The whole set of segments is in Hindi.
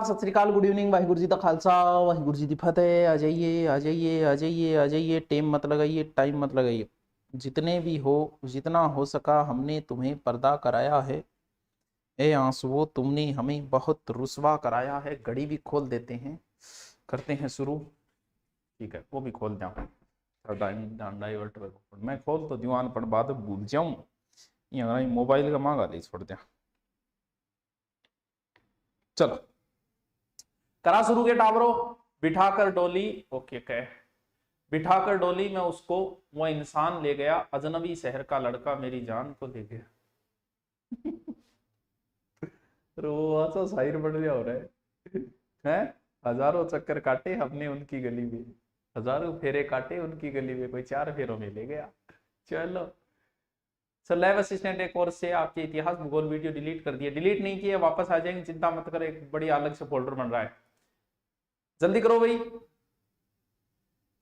सत श्री अकाल, गुड इवनिंग, वाहिगुरु जी का खालसा, वाहिगुरु जी की फतेह। आ जाइए आ जाइए आ जाइए आ जाइए, टेम मत लगाइए, टाइम मत लगाइए। जितने भी हो, जितना हो सका हमने तुम्हें पर्दा कराया है। ए आंसुओं, तुमने हमें बहुत रुसवा कराया है। घड़ी भी खोल देते हैं, करते हैं शुरू। ठीक है, वो भी खोल जाऊँ। डाइवर्ट मैं खोल तो दीवान पर बाद भूल जाऊं। यहाँ मोबाइल का मांगा ले छोड़ दिया। चलो करा शुरू के टावरों। बिठाकर डोली, ओके कह, बिठाकर डोली में उसको वो इंसान ले गया, अजनबी शहर का लड़का मेरी जान को ले गया। रोआ सा शायर बन गया हो रहा है। हजारों चक्कर काटे हमने उनकी गली में, हजारों फेरे काटे उनकी गली में, कोई 4 फेरों में ले गया। चलो सर, लैब असिस्टेंट एक और से आपके इतिहास भूगोल वीडियो डिलीट कर दिए। डिलीट नहीं किए, वापस आ जाएंगे, चिंता मत करो, एक बढ़िया अलग से फोल्डर बन रहा है, जल्दी करो भाई।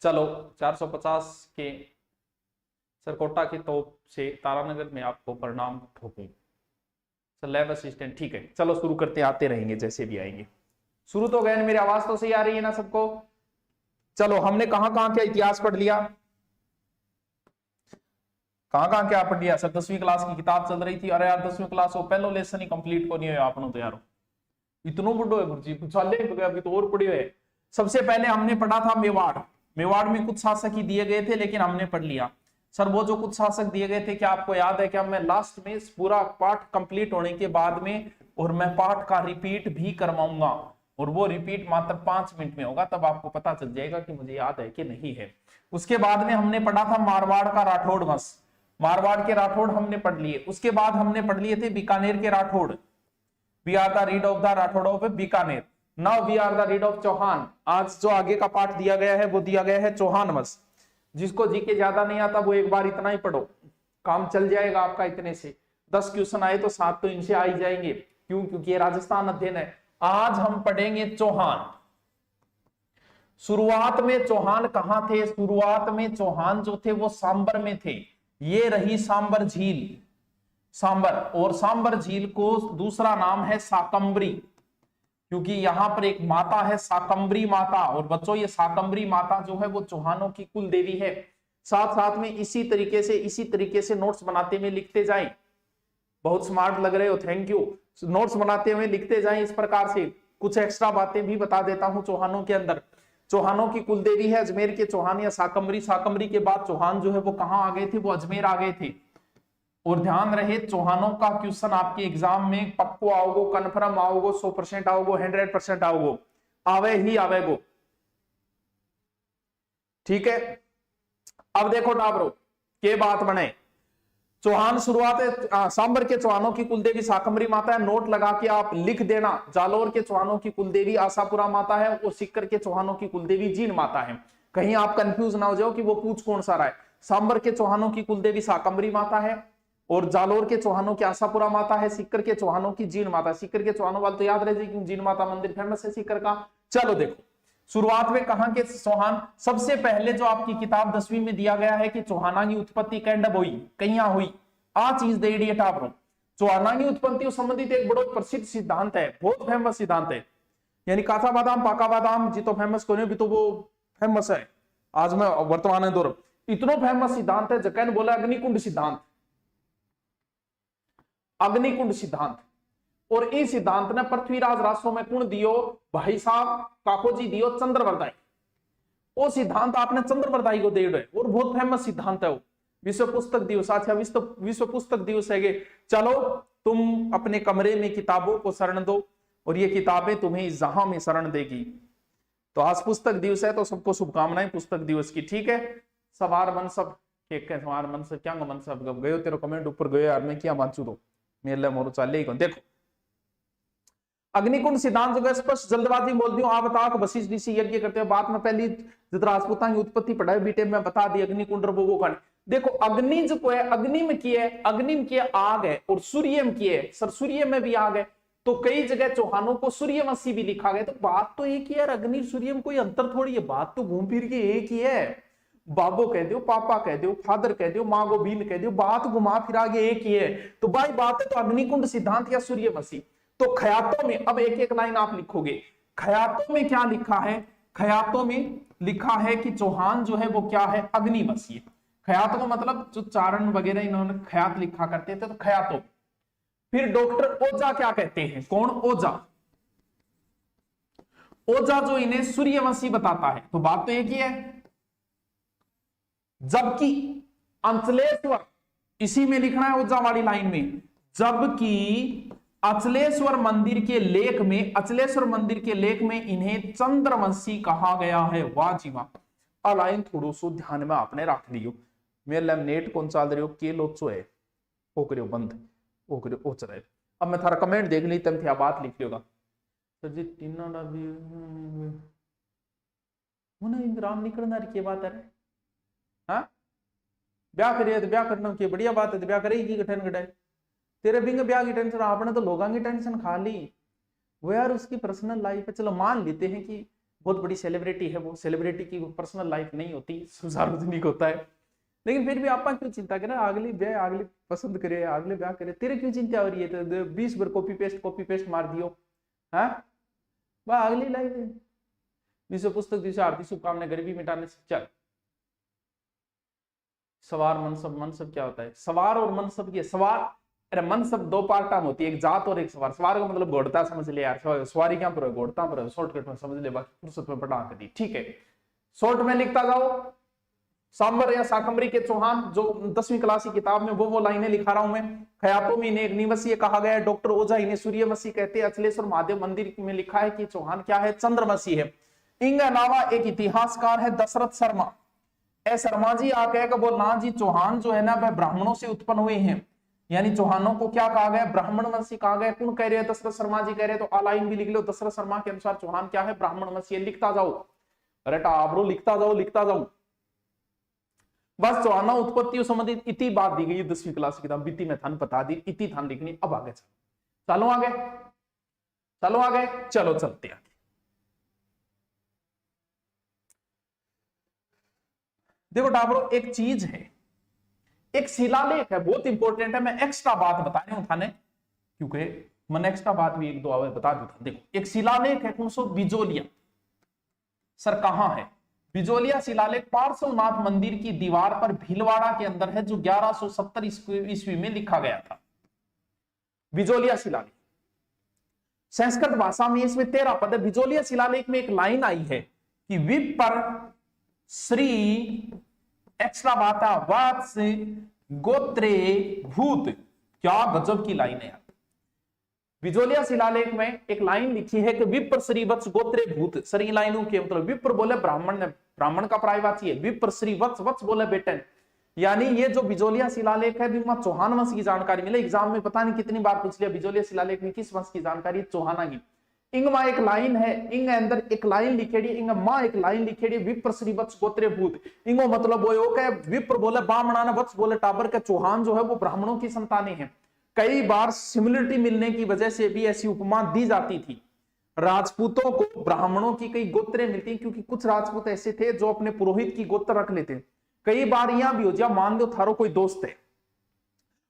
चलो 450 के सरकोटा के तोप से तारानगर में आपको परिणाम ठोकूं। सर लैब असिस्टेंट ठीक है, चलो शुरू करते, आते रहेंगे जैसे भी आएंगे। शुरू तो गए, मेरी आवाज तो सही आ रही है ना सबको? चलो हमने कहां कहां क्या इतिहास पढ़ लिया, कहां कहां क्या पढ़ लिया? सर 10वीं क्लास की किताब चल रही थी। अरे यार 10वीं क्लास हो, पहलो लेसन ही कंप्लीट को नहीं हो आपने तो यार, इतनो बड़ो है गुरुजी, पुछाले तो अभी तो और पढ़े हुए। सबसे पहले हमने पढ़ा था मेवाड़। मेवाड़ में कुछ शासक ही दिए गए थे, लेकिन हमने पढ़ लिया। सर वो जो कुछ शासक दिए गए थे, क्या आपको याद है? क्या मैं लास्ट में पूरा पाठ कंप्लीट होने के बाद में, और मैं पाठ का रिपीट भी करवाऊंगा, और वो रिपीट मात्र 5 मिनट में होगा, तब आपको पता चल जाएगा कि मुझे याद है कि नहीं है। उसके बाद में हमने पढ़ा था मारवाड़ का राठौड़ वंश। मारवाड़ के राठौड़ हमने पढ़ लिए। उसके बाद हमने पढ़ लिए थे बीकानेर के Rathore. We are the reed of the Rathore of Bikaner. Now we are the reed of Chauhan. आज जो आगे का पाठ दिया गया है वो दिया गया है चौहान वंश। जिसको जीके ज्यादा नहीं आता वो एक बार इतना ही पढ़ो, काम चल जाएगा आपका। इतने से 10 क्वेश्चन आए तो 7 तो इनसे आ ही जाएंगे। क्यों? क्योंकि ये राजस्थान अध्ययन है। आज हम पढ़ेंगे चौहान। शुरुआत में चौहान कहां थे? शुरुआत में चौहान जो थे वो सांबर में थे। ये रही सांबर झील, सांबर, और सांबर झील को दूसरा नाम है साकंबरी, क्योंकि यहां पर एक माता है साकंबरी माता। और बच्चों ये साकंबरी माता जो है वो चौहानों की कुल देवी है। साथ साथ में इसी तरीके से नोट्स बनाते हुए लिखते जाएं। बहुत स्मार्ट लग रहे हो, थैंक यू। नोट्स बनाते हुए लिखते जाएं इस प्रकार से। कुछ एक्स्ट्रा बातें भी बता देता हूं चौहानों के अंदर। चौहानों की कुल देवी है अजमेर के चौहान या साकंबरी। साकंबरी के बाद चौहान जो है वो कहां आ गए थे? वो अजमेर आ गए थे। और ध्यान रहे चौहानों का क्वेश्चन आपके एग्जाम में पक्को आओगो, कन्फर्म आओगो, 100% आओगो, 100% आओगो, आवे ही आवेगो। ठीक है, अब देखो टाबरो के बात बने। चौहान शुरुआत है, सांबर के चौहानों की कुलदेवी साकंबरी माता है। नोट लगा के आप लिख देना। जालोर के चौहानों की कुलदेवी आशापुरा माता है, और सीकर के चौहानों की कुलदेवी जीन माता है। कहीं आप कंफ्यूज ना हो जाओ कि वो पूछ कौन सा रहा है। सांबर के चौहानों की कुलदेवी साकंबरी माता है, और जालोर के चौहानों की आशापुरा माता है, सीकर के चौहानों की जीन माता। सीकर के चौहानों वाले तो याद रहे क्योंकि जीन माता मंदिर फेमस है सीकर का। चलो देखो शुरुआत में कहां के चौहान? सबसे पहले जो आपकी किताब 10वीं में दिया गया है कि चौहाना की उत्पत्ति कैंडब हुई, कहीं हुई, आ चीज दे दी टापरो। चौहाना की उत्पत्ति संबंधित एक बड़ा प्रसिद्ध सिद्धांत है, बहुत फेमस सिद्धांत है। यानी काचा बादाम पाका बादाम जी तो फेमस को नहीं, भी तो वो फेमस है आज में वर्तमान दौर। इतना फेमस सिद्धांत है जकैन बोला अग्निकुंड सिद्धांत, अग्निकुंड सिद्धांत। और इस सिद्धांत ने पृथ्वीराज राष्ट्रों में कुण दियो? भाई साहब काको जी दियो चंद्रवरदाई। वो सिद्धांत आपने चंद्रवरदाई को दे रहे, और बहुत फेमस सिद्धांत है वो। विश्व पुस्तक दिवस, अच्छा विश्व पुस्तक दिवस है। चलो तुम अपने कमरे में किताबों को शरण दो, और ये किताबें तुम्हें जहां में शरण देगी। तो आज पुस्तक दिवस है, तो सबको शुभकामनाएं पुस्तक दिवस की। ठीक है, सवार मन सब सवार मन सब क्या मन सब गयो तेरे कमेंट ऊपर गयो यार, मैं क्या बांचू दो मेरे मोरू चाले ही। देखो अग्निकुंड सिद्धांत जो स्पष्ट जल्दबाजी बोल दी आप बता वशिष्ठ ऋषि यज्ञ करते हैं। बात में पहली राजपूता की उत्पत्ति पढ़ाई बीटे में बता दी अग्निकुंड वो खंड। देखो अग्नि जो है, अग्नि में की है, अग्नि में की आग है, और सूर्य में की है। सर सूर्य में भी आग है, तो कई जगह चौहानों को सूर्यवंशी भी लिखा गया। तो बात तो एक ही है, अग्नि सूर्य में कोई अंतर थोड़ी है, बात तो घूम फिर के एक ही है। बाबो कह दो, पापा कह दो, फादर कह दो, माँ गोबीन कह दो, बात घुमा फिरा के एक ही है। तो भाई बात है तो अग्निकुंड सिद्धांत या सूर्यवंशी। तो खयातों में, अब एक एक लाइन आप लिखोगे, खयातों में क्या लिखा है, खयातों में लिखा है कि चौहान जो है वो क्या है, अग्निवशीय। खयातों का मतलब जो चारण वगैरह इन्होंने खयात लिखा करते थे, तो खयातों। फिर डॉक्टर ओझा क्या कहते हैं, कौन, ओझा। ओझा जो इन्हें सूर्यवंशी बताता है, तो बात तो एक ही है। जबकि अंचलेश्वर, इसी में लिखना है ओझा वाली लाइन में, जबकि अचलेश्वर मंदिर के लेख में, अचलेश्वर मंदिर के लेख में इन्हें चंद्रवंशी कहा गया है। वाह जी वाह। लाइन थोड़ो सो ध्यान में आपने रख लियो। मेरे लैमिनेट कौन चल रही हो, के लोचो है, ओ करियो बंद, ओ करियो ओ चले। अब मैं थारा कमेंट देख ली, तम थी बात लिख लियोगा सर जी, टीना डा भी राम निकलना की बात है। हाँ, ब्याह करिए तो ब्याह करना की बढ़िया बात है, तो ब्याह करेगी गठन गठाए, तेरे बिंग ब्याह की टेंशन, आपने तो लोगों की टेंशन खा ली। वो यार उसकी पर्सनल लाइफ है, चलो मान लेते हैं कि बहुत बड़ी सेलिब्रिटी है, वो सेलिब्रिटी की पर्सनल लाइफ नहीं होती, सार्वजनिक होता है, लेकिन फिर भी आप क्यों चिंता करें, अगली ब्याह अगली पसंद करे, अगले ब्याह करे, तेरे क्यों चिंता हो रही है, तो 20 बार कॉपी पेस्ट मार दियो। हाँ, वह अगली लाइफ है। विश्व पुस्तक दिवस हार्दिक शुभकामनाएं, गरीबी मिटाने से चल। सवार मनसब, मनसब क्या होता है, सवार और मनसब की, सवार, अरे मनसब दो पार्ट में होती है, एक जात और एक सवार। सवार का मतलब घोड़ता, समझ ले यार, सवारी क्या पर घोड़ता पर, शॉर्टकट में समझ ले, बाकी फुर्सत में पढ़ा कर दी, ठीक है। शॉर्ट में लिखता जाओ, सांबर या शाकंभरी के चौहान, जो 10वीं क्लास की किताब में वो लाइनें लिखा रहा हूं मैं। खयातों में इन्हें अग्निवशीय कहा गया है, डॉक्टर ओझा इन्हें सूर्यवंशी कहते हैं। अचलेश्वर महादेव मंदिर में लिखा है कि चौहान क्या है, चंद्रवंशी है। इनके अलावा एक इतिहासकार है दशरथ शर्मा, ए शर्मा जी आ कहेगा वो ना जी, चौहान जो है ना वह ब्राह्मणों से उत्पन्न हुए हैं, यानी चौहानों को क्या कहा गया, ब्राह्मण वंशी कहा गया। कौन कह रहे हैं, दशरथ शर्मा जी कह रहे हैं, तो अलाइन भी लिख लो, दशरथ शर्मा के अनुसार चौहान क्या है, ब्राह्मण वंशी। लिखता जाओ, अरे टाबरो लिखता जाओ, लिखता जाओ, बस चौहाना उत्पत्ति संबंधित इति बात दी गई है 10वीं क्लास की किताब, बीती में थान बता दी, इति थान लिखनी। अब आगे चलो, आगे चलो, आगे चलो, चलते हैं। देखो टाबरो, एक चीज है, एक शिलालेख है, बहुत इंपॉर्टेंट है, मैं एक्स्ट्रा बात बता रहा हूं थाने, क्योंकि मैंने एक्स्ट्रा बात भी एक दो आवे बता दी था। देखो एक शिलालेख है, कौन सो, बिजोलिया। सर कहां है बिजोलिया शिलालेख? पार्श्वनाथ मंदिर की दीवार पर भीलवाड़ा के अंदर है, जो 1170 ईस्वी में लिखा गया था। बिजोलिया शिलालेख संस्कृत भाषा में इसमें 13 पद है। बिजोलिया शिलालेख में एक लाइन आई है कि विपर श्री एक्स्ट्रा बाता वत्स गोत्रे भूत। क्या गजब की लाइन है यार। बिजोलिया शिलालेख में एक लाइन लिखी है कि विप्र श्री वत्स गोत्रे भूत। सर इन लाइनों के मतलब, विप्र बोले ब्राह्मण ने, ब्राह्मण का प्रायवाची है, विप्र श्री वत्स, वत्स बोले बेटन, यानी ये जो बिजोलिया शिलालेख है, चौहान वंश की जानकारी मिले। एग्जाम में पता नहीं कितनी बार पूछ लिया, बिजोलिया शिलालेख में किस वंश की जानकारी, चौहाना की। इंग मां एक लाइन है, इंग अंदर एक लाइन लिखेड़ी, इंग मां एक लाइन लिखेड़ी, विप्र श्री वत्स गोत्रे भूत। इंगो मतलब वो के विप्र बोले बामणा, वत्स बोले टाबर के, चौहान जो है वो ब्राह्मणों की संतानें हैं। कई बार सिमिलरिटी मिलने की वजह से भी ऐसी उपमा दी जाती थी। राजपूतों को ब्राह्मणों की कई गोत्रें मिलती, क्योंकि कुछ राजपूत ऐसे थे जो अपने पुरोहित की गोत्र रख लेते। कई बार यहां भी हो जा, मान लो थारो कोई दोस्त है,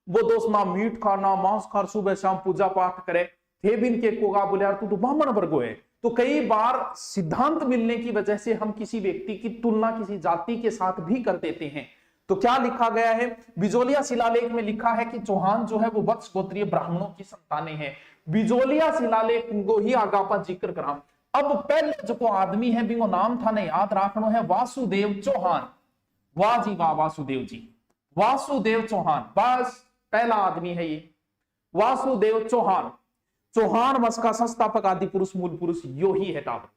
वो दोस्त ना मीट खा ना मांस खा, सुबह शाम पूजा पाठ करे, थे भी इनके को बोले यार तू तो ब्राह्मण वर्गो है। तो कई बार सिद्धांत मिलने की वजह से हम किसी व्यक्ति की तुलना किसी जाति के साथ भी कर देते हैं। तो क्या लिखा गया है बिजोलिया शिलालेख में? लिखा है कि चौहान जो है वो वत्स गोत्रीय ब्राह्मणों की संतानें हैं। बिजोलिया शिलालेख को ही आगापा जिक्र करा। अब पहले जो आदमी है बिंगो नाम था नहीं याद रखनो है, वासुदेव चौहान। वाह जी वाह, वासुदेव जी, वासुदेव चौहान, बस पहला आदमी है ये वासुदेव चौहान। चौहान वंश का संस्थापक आदि पुरुष मूल पुरुष यो ही है टावर।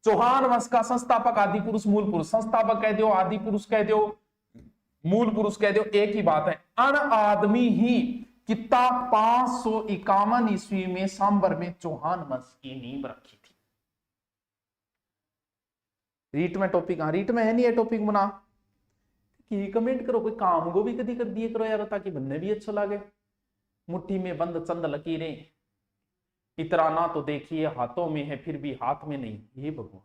चौहान वंश का संस्थापक आदि पुरुष मूल पुरुष, संस्थापक कह दो, आदि पुरुष कह दो, मूल पुरुष कह दो, एक ही बात है। अन आदमी ही कितना 551 ईस्वी में सांबर में चौहान वंश की नींव रखी थी। रीट में टॉपिक, हाँ रीट में है नहीं है टॉपिक बना कि कमेंट करो, कोई काम को भी कभी कर दिए करो यार, ताकि बनने भी अच्छा लगे। मुट्ठी में बंद चंद लकीरें, इतराना तो देखिए हाथों में है फिर भी हाथ में नहीं। ये भगवान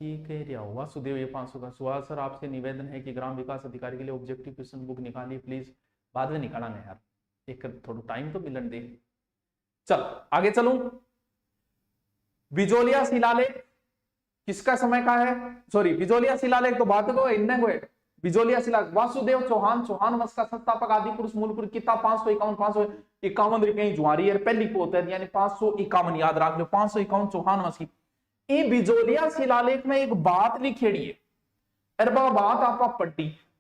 की कह रहा हो वासुदेव। ये 500 का सवाल सर, आपसे निवेदन है कि ग्राम विकास अधिकारी के लिए ऑब्जेक्टिव क्वेश्चन बुक निकालिए प्लीज। बाद में निकालेंगे यार, एक थोड़ा टाइम तो मिलन दे। चल आगे चलूं। बिजोलिया शिलालेख किसका समय का है? सॉरी, बिजोलिया शिलालेख तो बात को इन्ने को है। बिजोलिया शिलालेख वासुदेव चौहान, चौहान वंश का संस्थापक, आदि पुरुष, मूल पुरुष, किताब 551 रुपये जुआरी है, पहली पोत है, यानी 551 याद रख लो, 551 चौहान वंश की। ये बिजोलिया शिलालेख में एक बात लिखेड़ी है, अरे बात आप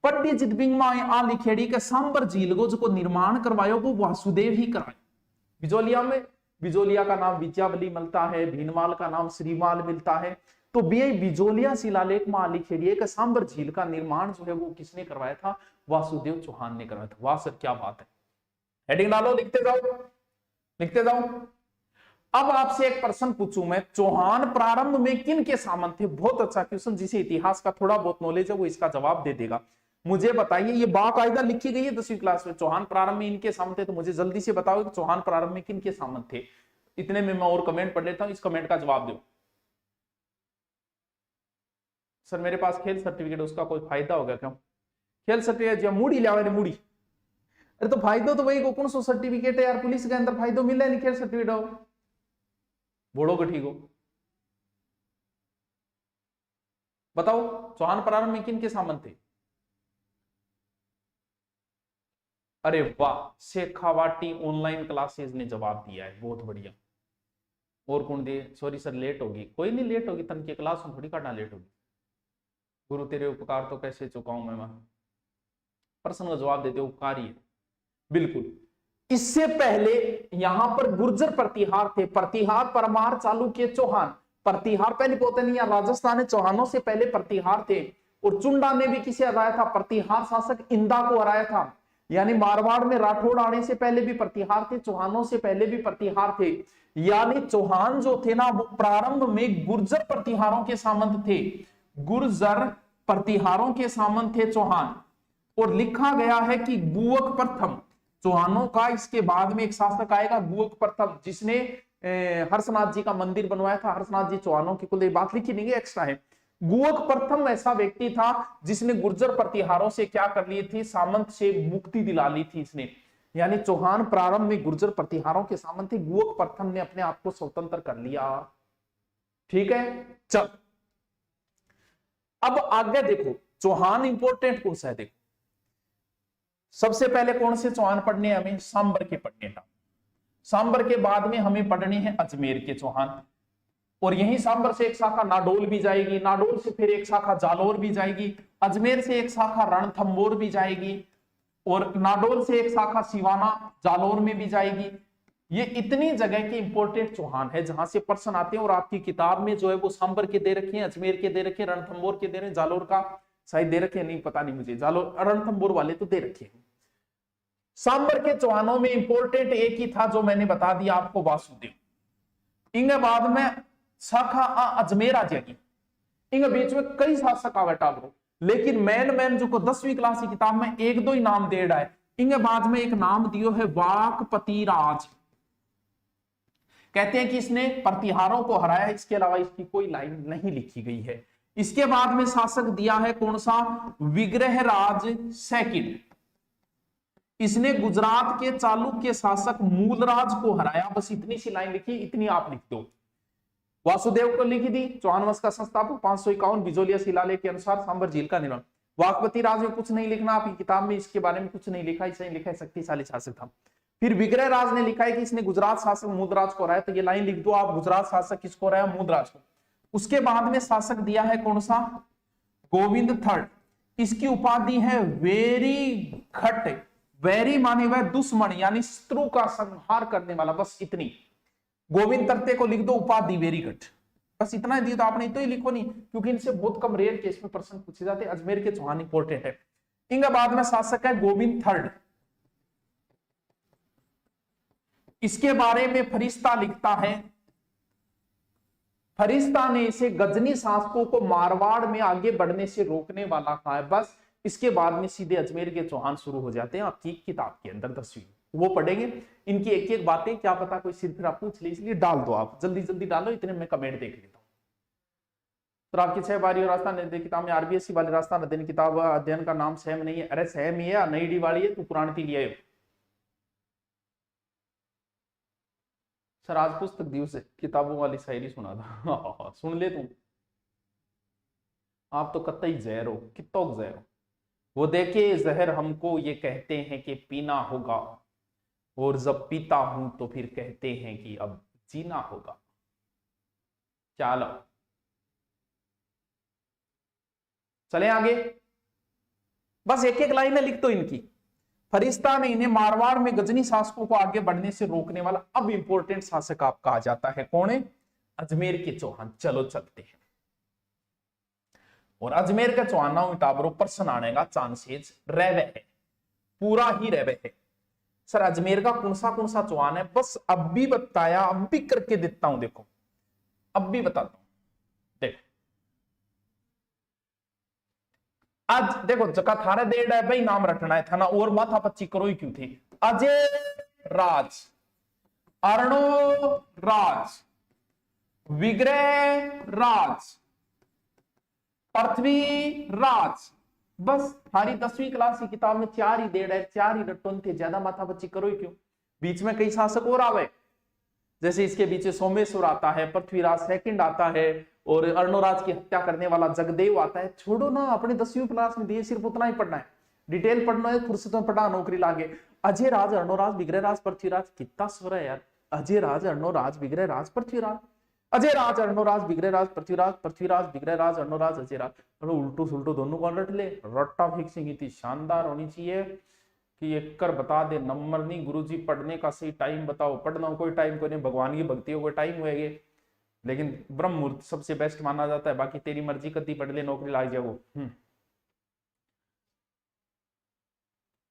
पढ़ी जितबिंग में आ लिखेड़ी के सांबर झील को जो निर्माण करवायो वो वासुदेव ही कराए। बिजोलिया में बिजोलिया का नाम विद्यावली मिलता है, भीनमाल का नाम श्रीमाल मिलता है। तो बिजोलिया शिलालेख में आ लिखेड़ी है कि सांबर झील का निर्माण जो है वो किसने करवाया था? वासुदेव चौहान ने करवाया था। वाह सर क्या बात है। हेडिंग डालो, लिखते जाओ लिखते जाओ। अब आपसे एक प्रश्न पूछूं मैं, चौहान प्रारंभ में किन के सामंत थे? बहुत अच्छा क्वेश्चन, जिसे इतिहास का थोड़ा बहुत नॉलेज है वो इसका जवाब दे देगा। मुझे बताइए, ये बाकायदा लिखी गई है 10वीं क्लास में, चौहान प्रारंभ में इनके सामंत थे। तो मुझे जल्दी से बताओ कि चौहान प्रारंभ में किन के सामंत थे। इतने में मैं और कमेंट पढ़ लेता हूं, इस कमेंट का जवाब दो। सर मेरे पास खेल सर्टिफिकेट, उसका कोई फायदा होगा क्यों? खेल सर्टिफिकेट जो मूडी लिया मूडी, अरे तो फायदो तो वही को कौन सा सर्टिफिकेट है यार, पुलिस के अंदर फायदो मिला नहीं खेल सर्टिफिकेट हो बोलो को ठीक हो। बताओ चौहान प्रारंभ में किन के सामंत थे? अरे वाह, शेखावाटी ऑनलाइन क्लासेस ने जवाब दिया है, बहुत बढ़िया। और कौन दे? सॉरी सर लेट होगी, कोई नहीं लेट होगी, तन की क्लास में थोड़ी काटना लेट होगी। गुरु तेरे उपकार तो कैसे चुकाऊं मैं? प्रश्न का जवाब देते उपकार ही है, बिल्कुल। इससे पहले यहां पर गुर्जर प्रतिहार थे, प्रतिहार परमार चालुक्य चौहान। प्रतिहार पहले पोते नहीं, राजस्थान चौहानों से पहले प्रतिहार थे। और चुंडा ने भी किसे हराया था? प्रतिहार शासक इंदा को हराया था। यानी मारवाड़ में राठौड़ आने से पहले भी प्रतिहार थे, चौहानों से पहले भी प्रतिहार थे। यानी चौहान जो थे ना वो प्रारंभ में गुर्जर प्रतिहारों के सामंत थे, गुर्जर प्रतिहारों के सामंत थे चौहान। और लिखा गया है कि गुवक प्रथम चौहानों का, इसके बाद में एक शासक आएगा गुवक प्रथम, जिसने हर्षनाथ जी का मंदिर बनवाया था। हर्षनाथ जी चौहानों की कुल बात लिखी नहीं है, एक्स्ट्रा है। गुवक प्रथम ऐसा व्यक्ति था जिसने गुर्जर प्रतिहारों से क्या कर ली थी? सामंत से मुक्ति दिला ली थी इसने। यानी चौहान प्रारंभ में गुर्जर प्रतिहारों के सामंत थे, गुवक प्रथम ने अपने आप को स्वतंत्र कर लिया। ठीक है, चल अब आगे देखो, चौहान इंपोर्टेंट कौन सा है? देखो सबसे पहले कौन से चौहान पढ़ने हैं हमें? सांबर के पढ़ने हैं। सांबर के बाद में हमें पढ़ने हैं अजमेर के चौहान। और यही सांबर से एक शाखा नाडोल भी जाएगी, नाडोल से फिर एक शाखा जालोर भी जाएगी, अजमेर से एक शाखा रणथंबोर भी जाएगी, और नाडोल से एक शाखा सिवाना जालोर में भी जाएगी। ये इतनी जगह के इंपोर्टेंट चौहान है जहां से प्रश्न आते हैं। और आपकी किताब में जो है वो सांबर के दे रखे हैं, अजमेर के दे रखे हैं, रणथंबोर के दे रहे हैं, जालोर का शायद दे रखे नहीं, पता नहीं मुझे, जालोर रणथंबोर वाले तो दे रखे हैं। सांबर के चौहानों में इंपोर्टेंट एक ही था जो मैंने बता दिया आपको, वासुदेव। इनके बाद में शाखा अजमेर आ जाएगी, इनके बीच में कई शासक आवेटा ब्रो, लेकिन मैन जो को 10वीं क्लास की किताब में एक दो ही नाम दे रहा है। इनके बाद में एक नाम दियो है वाकपति राज। कहते हैं कि इसने प्रतिहारों को हराया, इसके अलावा इसकी कोई लाइन नहीं लिखी गई है। इसके बाद में शासक दिया है कौन सा? विग्रहराज सेकंड। इसने गुजरात के चालुक्य शासक मूलराज को हराया। बस इतनी सी लाइन लिखी, इतनी आप लिख दो। वासुदेव को लिखी थी, चौहान वंश का संस्थापक, 551 बिजोलिया शिलालेख के अनुसार सांबर झील का निर्माण। वाकपति राज में कुछ नहीं लिखना, आपकी किताब में इसके बारे में कुछ नहीं लिखा, इसने लिखा है शक्तिशाली शासक था। फिर विग्रह राज ने लिखा है कि इसने गुजरात शासक मूलराज को हराया, तो ये लाइन लिख दो आप, गुजरात शासक किसको हराया? मूलराज को। उसके बाद में शासक दिया है कौन सा? गोविंद थर्ड। इसकी उपाधि है वेरी खट। वेरी माने वह दुश्मन, यानी शत्रु का संहार करने वाला। बस इतनी। गोविंद तरते को लिख दो, उपाधि वेरी घट। बस इतना ही दिया, तो आपने तो ही लिखो नहीं, क्योंकि इनसे बहुत कम रेयर केस में प्रश्न पूछे जाते। अजमेर के चौहान इंपोर्टेंट है। इनके बाद में शासक है गोविंद थर्ड। इसके बारे में फरिश्ता लिखता है, फरिश्ता ने इसे गजनी शासकों को मारवाड़ में आगे बढ़ने से रोकने वाला कहा है। बस इसके बाद में सीधे अजमेर के चौहान शुरू हो जाते हैं आपकी किताब के अंदर 10वीं, वो पढ़ेंगे। इनकी एक एक बातें क्या पता कोई सिर फिर आप पूछ ले, इसलिए डाल दो आप, जल्दी जल्दी डालो, इतने में कमेंट देख लेता हूं। तो आपकी 6 बारी और राजस्थान अध्ययन किताब में आरबीएससी वाली राजस्थान अध्ययन किताब अध्ययन का नाम सेम नहीं है। अरे सेम ही है, नई डी वाली है, तू पुरानी थी लिया सर आज पुस्तक दिवस है, किताबों वाली शायरी सुना था सुन ले तुम। आप तो कतई जहर हो, कितो जहर हो। वो देखे जहर हमको ये कहते हैं कि पीना होगा, और जब पीता हूं तो फिर कहते हैं कि अब जीना होगा। चलो चले आगे, बस एक एक लाइन लिख दो इनकी। फरिश्ता ने इन्हें मारवाड़ में गजनी शासकों को आगे बढ़ने से रोकने वाला अब इंपॉर्टेंट शासक आपका आ जाता है, कौन है? अजमेर के चौहान। चलो चलते हैं। और अजमेर के चौहाना टाबरों पर सनाने का चांसेज रहवे है, पूरा ही रहवे है। सर अजमेर का कौन सा चौहान है? बस अब भी बताया, अब भी करके देता हूं, देखो अब भी बताता हूं। देखो आज देखो जका थारे डेढ़ है भाई, नाम रटना है था ना, और माथा पच्ची करो ही क्यों थी। अजय राज, अर्णो राज, विग्रह राज, पृथ्वी राज। बस हमारी 10वीं क्लास की किताब में 4 ही डेढ़ है, 4 ही रटोन थे, ज्यादा माथा पच्ची करो ही क्यों। बीच में कई शासक और आवे, जैसे इसके पीछे सोमेश्वर आता है, पृथ्वीराज सेकंड आता है, और अर्णोराज की हत्या करने वाला जगदेव आता है। छोड़ो ना, अपने 10वीं क्लास में दिए सिर्फ उतना ही पढ़ना है, डिटेल पढ़ना है, फुर्सत में पढ़ा, नौकरी लागे। अजय राज, अर्णोराज, विग्रह राज, पृथ्वीराज। कितना स्वर है यार, अजय राज, अर्णोराज, विग्रह राज, पृथ्वीराज, अजय राज, अर्णोराज, विग्रह राज, पृथ्वीराज, पृथ्वीराज, विग्रह राज, अर्णोराज, अजय राज। उल्टू सुल्टू दोनों कौन रट ले। रट्टा फिक्सिंग इतनी शानदार होनी चाहिए कि एक कर बता दे, नंबर नहीं। गुरुजी पढ़ने का सही टाइम बताओ। पढ़ना कोई टाइम को नहीं, भगवान की भक्ति हो कोई टाइम होएगी, लेकिन ब्रह्म मुहूर्त सबसे बेस्ट माना जाता है। बाकी तेरी मर्जी कति पढ़ ले, नौकरी लाग जाओ।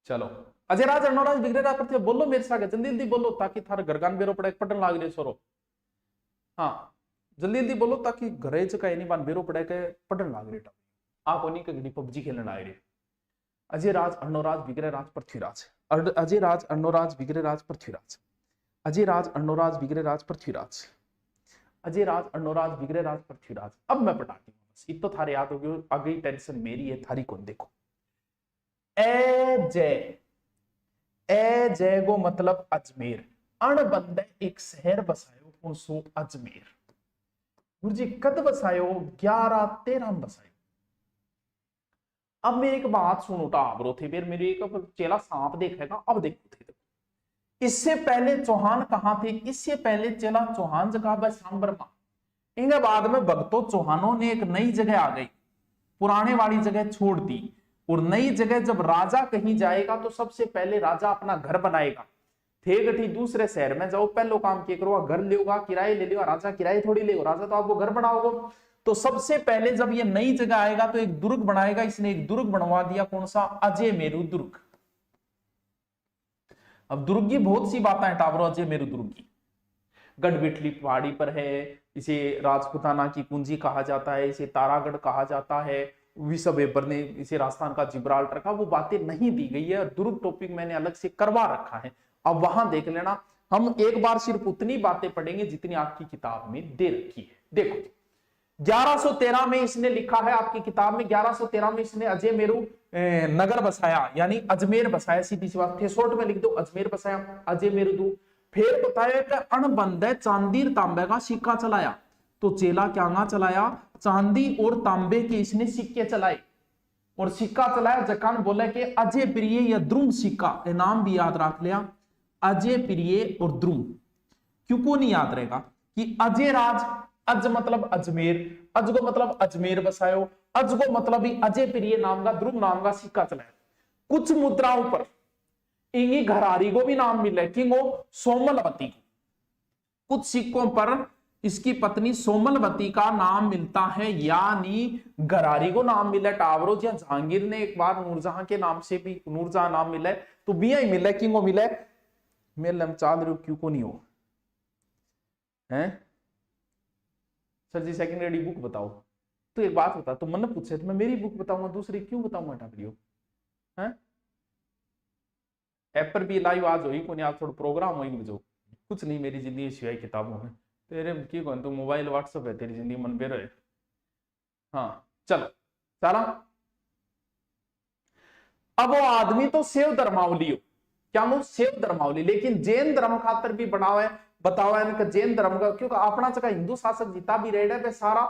चलो अजय राज, अर्णोराज, विग्रह राज, पृथ्वी। बोलो मेरे साथ जल्दी जल्दी बोलो, ताकि थारे घरगान बेरो पड़े, पढ़ने लाग रहे छोरो। हाँ जल्दी जल्दी बोलो, ताकि घरे का नहीं बान बेरो पड़े के पढ़ने लाग रहे। आप नहीं कहीं पबजी खेलने आए रहे। अजय राज, अर्णोराज, विग्रह राज, पृथ्वीराज। अजय राज, अर्णोराज, विग्रह राज, पृथ्वीराज। अजय राज, अर्णोराज, विग्रह राज, पृथ्वीराज। अजय राज, अर्णोराज, विग्रह राज, पृथ्वीराज। अब मैं पटाती हूँ, बस तो थारे याद हो गई। आगे टेंशन मेरी है, थारी कौन। देखो ए जय, ए जय गो मतलब अजमेर। अण बंदे एक शहर बसायो, कौन सो अजमेर। गुरुजी कद बसायो? 1113 बसायो। अब मेरी एक बात सुनो टाबरो थे, फिर मेरी एक चेला सांप देखेगा। अब देखो थे, इससे पहले चौहान कहां थे? इससे पहले चेला चौहान जगह सांबरमा। इनके बाद में भक्तों चौहानों ने एक नई जगह आ गई, पुराने वाली जगह छोड़ दी, और नई जगह जब राजा कहीं जाएगा तो सबसे पहले राजा अपना घर बनाएगा। थे गठी दूसरे शहर में जाओ, पहलो काम क्या करो, घर लेगा, किराए ले लो। राजा किराए थोड़ी ले, राजा तो आपको घर बनाओगे। तो सबसे पहले जब ये नई जगह आएगा तो एक दुर्ग बनाएगा। इसने एक दुर्ग बनवा दिया, कौन सा? अजय मेरु दुर्ग। अब दुर्ग की बहुत सी बातें हैं टाबरो। अजय मेरु दुर्ग की गढ़बिटली पहाड़ी पर है, इसे राजपुताना की कुंजी कहा जाता है, इसे तारागढ़ कहा जाता है। विश्व वेबर ने इसे राजस्थान का जिब्राल्टर कहा। वो बातें नहीं दी गई है, दुर्ग टॉपिक मैंने अलग से करवा रखा है, अब वहां देख लेना। हम एक बार सिर्फ उतनी बातें पढ़ेंगे जितनी आपकी किताब में दे रखी है। देखो 1113 में इसने लिखा है आपकी किताब में, 1113 में इसने अजय मेरु नगर बसाया, यानी अजमेर बसाया। सीधी सी बात, शॉर्ट में लिख दो, अजमेर बसाया, अजय मेरु दू। फिर बताया कि अणबंद चांदी तांबे का सिक्का चलाया। तो चेला क्या चलाया? चांदी और तांबे के इसने सिक्के चलाए, और सिक्का चलाया। जकान बोले कि अजय प्रिय या द्रुम सिक्का, नाम भी याद रख लिया, अजय प्रिय और द्रुम। क्यों को नहीं याद रहेगा कि अजय राज, अज मतलब अजमेर, अज को मतलब अजमेर बसायो, अज को मतलब ही अजय प्रिय नाम का, द्रुम नाम का सिक्का चलाया। कुछ मुद्राओं पर इंगी घरारी को भी नाम मिला है, किंगो सोमलवती को। कुछ सिक्कों पर इसकी पत्नी सोमलवती का नाम मिलता है, यानी घरारी को नाम मिला है। टावरो जी जहांगीर ने एक बार नूरजहां के नाम से भी नूरजहां नाम मिला है, तो बिया ही मिला है, किंगो मिला है। मेरे लम चाल रहे हो, क्यों को नहीं हो हैं? सर जी सेकेंडरी बुक बताओ। तो एक बात बता, तो मन पूछे तो मैं मेरी बुक बताऊंगा, दूसरी क्यों बताऊंगा? टापरियो हैं? ऐप पर भी लाइव आज होई कोनी, आज थोड़ा प्रोग्राम होई जो कुछ नहीं। मेरी जिंदगी सिवाय किताबों में तेरे की कौन, तू मोबाइल व्हाट्सएप है तेरी जिंदगी, मन पे रहे। हाँ चलो सारा। अब वो आदमी तो सेव धर्मावली हो, क्या वो सेव धर्मावली, लेकिन जैन धर्म खातर भी बना हुआ है, बताओ इनका जैन धर्म का, क्योंकि अपना जगह हिंदू शासक जीता भी रेड है वे सारा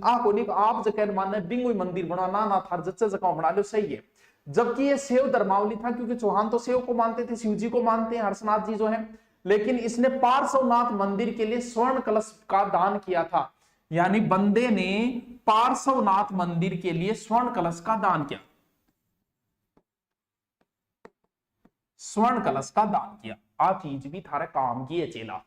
आ को नहीं आप जगह मानने बिंगुई मंदिर बना ना था जच्चे जगह बना लो सही है। जबकि ये शिव धर्मावली था, क्योंकि चौहान तो शिव को मानते थे, शिव जी को मानते हैं, हर्षनाथ जी जो है, लेकिन इसने पार्श्वनाथ मंदिर के लिए स्वर्ण कलश का दान किया था। यानी बंदे ने पार्श्वनाथ मंदिर के लिए स्वर्ण कलश का दान किया, स्वर्ण कलश का दान किया। आ चीज भी थारे काम की है चेला,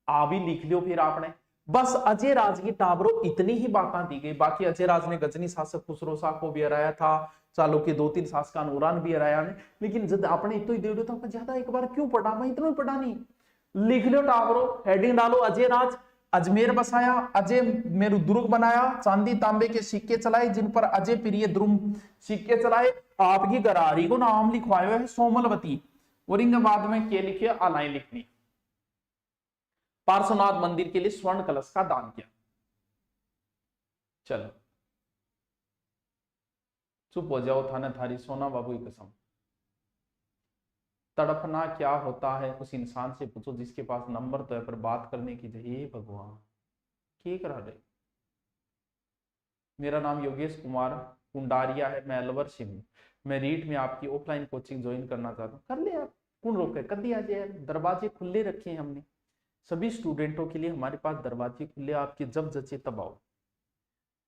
आ भी लिख लियो फिर आपने। बस अजय राज की टावरों इतनी ही बातें दी गई। बाकी अजय राज ने गजनी शासक खुसरो शाह को भी हराया था, चालुक्य 2-3 शासकान उरान भी हराया ने, लेकिन जब आपने इतो ही दे दो तो ज्यादा एक बार क्यों पढ़ा, मैं इतना ही पढ़ा नहीं। लिख लो टावरों, हेडिंग डालो अजय राज अजमेर बसाया, अजय मेरु दुर्ग बनाया, चांदी तांबे के सिक्के चलाए जिन पर अजय प्रिय द्रुम सिक्के चलाए, आपकी गरारी को नाम लिखवाए है सोमलवती। और इनके बाद में क्या लिखे आलाएं लिखनी। पार्श्वनाथ मंदिर के लिए स्वर्ण कलश का दान किया। चलो चुप हो जाओ, थाने थारी सोना बाबू की कसम। तड़पना क्या होता है उस इंसान से पूछो जिसके पास नंबर तो है पर बात करने की हे भगवान क्या करा रहे। मेरा नाम योगेश कुमार कुंडारिया है, मैं अलवर से हूँ। मैं रीट में आपकी ऑफलाइन कोचिंग ज्वाइन करना चाहता हूँ। कर ले आप, कौन रोके, कर दिया जाए, दरवाजे खुले रखे हैं हमने सभी स्टूडेंटों के लिए। हमारे पास दरवाजे खुले, आपके जब जचे तब आओ,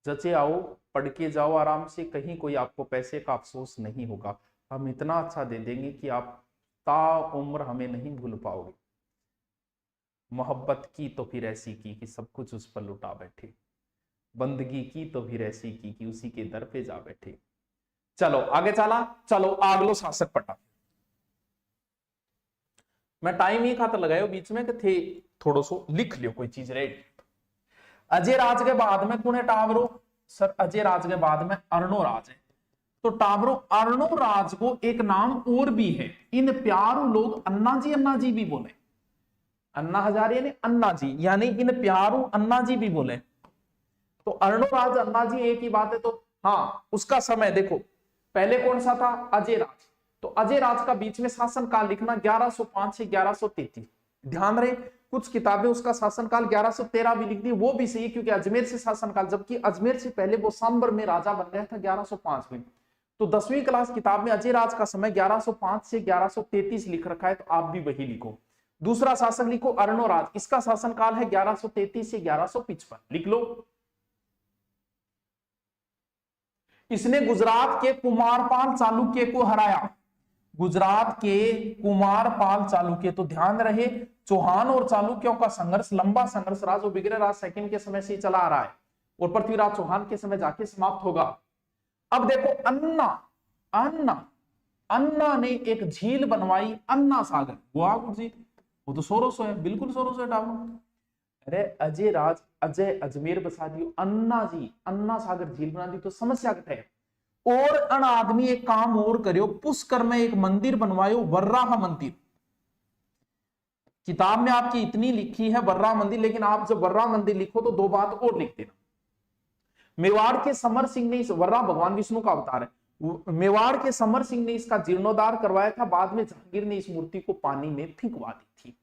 जचे आओ, पढ़ के जाओ आराम से, कहीं कोई आपको पैसे का अफसोस नहीं होगा। हम इतना अच्छा दे देंगे कि आप ता उम्र हमें नहीं भूल पाओगे। मोहब्बत की तो फिर ऐसी की कि सब कुछ उस पर लुटा बैठे, बंदगी की तो फिर ऐसी की कि उसी के दर पे जा बैठे। चलो आगे चला, चलो आगलो शासक पटा। मैं टाइम ही खाता लगायो बीच में कि थे थोड़ो सो लिख लियो कोई चीज रेड। अजय राज के बाद में कौन है टावरो सर, अजय राज के बाद में अर्णो राज है। तो टावरो अर्णो राज को एक नाम और भी है, इन प्यारों लोग अन्ना जी भी बोले, अन्ना हजारे ने अन्ना जी, यानी इन प्यारों अन्ना जी भी बोले। तो अर्णो राज अन्ना जी एक ही बात है। तो हाँ उसका समय देखो, पहले कौन सा था अजय राज, तो अजय राज का बीच में शासन काल लिखना 1105 से 1133। ध्यान रहे कुछ किताबें उसका शासनकाल 1113 भी लिख दी, वो भी सही क्योंकि अजमेर से शासनकाल, जबकि अजमेर से पहले वो सांबर में राजा बन गया था 1105 में। तो 10वीं क्लास किताब में अजय राज का समय 1105 से 1133 लिख रखा है, तो आप भी वही लिखो। दूसरा शासक लिखो अर्णो राज, इसका शासनकाल है 1133 से 1155 लिख लो। इसने गुजरात के कुमारपाल चालुक्य को हराया, गुजरात के कुमारपाल चालुक्य। तो ध्यान रहे चौहान और चालुक्यों का संघर्ष लंबा संघर्ष रहा जो विग्रहराज सेकंड के समय से ही चला आ रहा है और पृथ्वीराज चौहान के समय जाके समाप्त होगा। अब देखो अन्ना अन्ना अन्ना ने एक झील बनवाई, अन्ना सागर, वाह जी वो तो सोरोसो है, बिल्कुल सोरोसो है डालो। अरे अजय राज अजय अजमेर बसा दियो, अन्ना जी अन्ना सागर झील बना दी, तो समस्या क्या है। और अन आदमी एक काम और करियो, पुष्कर में एक मंदिर बनवायो, वर्राह मंदिर। किताब में आपकी इतनी लिखी है वर्राह मंदिर, लेकिन आप जब वर्राह मंदिर लिखो तो दो बात और लिख देना। मेवाड़ के समर सिंह ने, इस वर्राह भगवान विष्णु का अवतार है, मेवाड़ के समर सिंह ने इसका जीर्णोद्धार करवाया था, बाद में जहांगीर ने इस मूर्ति को पानी में फेंकवा दी थी।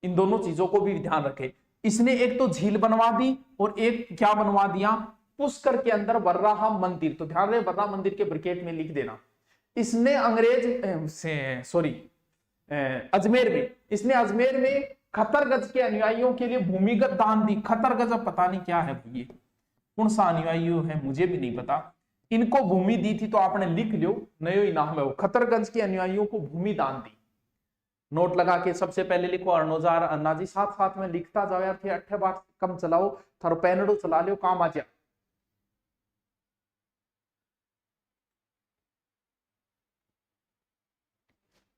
इन दोनों चीजों को भी ध्यान रखें। इसने एक तो झील बनवा दी और एक क्या बनवा दिया, पुष्कर के अंदर वर्राह मंदिर। तो ध्यान रहे वर्राह मंदिर के ब्रैकेट में लिख देना। इसने अजमेर में, इसने अजमेर में खतरगज के अनुयायियों के लिए भूमिगत दान दी। खतरगज पता नहीं क्या है, ये कौन सा अनुयायी है मुझे भी नहीं पता, इनको भूमि दी थी, तो आपने लिख लियो नयो इनाम है वो, खतरगंज के अनुयायियों को भूमि दान दी। नोट लगा के सबसे पहले लिखो अर्णोजार अन्ना जी, साथ साथ में लिखता जाओ यार, थे 8 बार कम चलाओ, थारो पेनडो चला लियो काम आ जाए।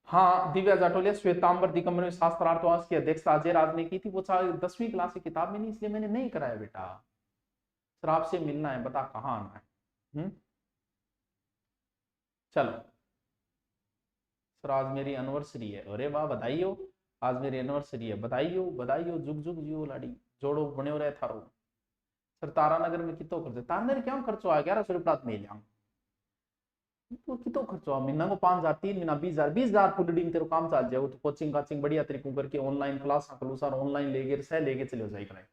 हाँ दिव्या जाटोलिया श्वेतांबर दिगंबर शास्त्रार्थवास की अध्यक्षता अजय राज ने की थी, वो 10वीं क्लास की किताब में नहीं, इसलिए मैंने नहीं कराया बेटा। सर आपसे मिलना है, बता कहाँ आना है। चलो सर आज मेरी एनिवर्सरी है, अरे वाह बधाई हो, आज मेरी एनिवर्सरी है, बधाई हो बधाई हो, जुग जुग जियो लाड़ी, जोड़ो बने रहे थारो। सर तारानगर में कितो खर्च, तारानगर क्या खर्चो आ 1100 रुपया में लिया। तो कितो खर्चो महीना को 5,000 3 महीना 20,000 20,000 फुल डीम तेरे काम चल जाए, तो कोचिंग काचिंग बढ़िया तरीकों करके ऑनलाइन क्लास सर ऑनलाइन लेके सह लेके चले जाए।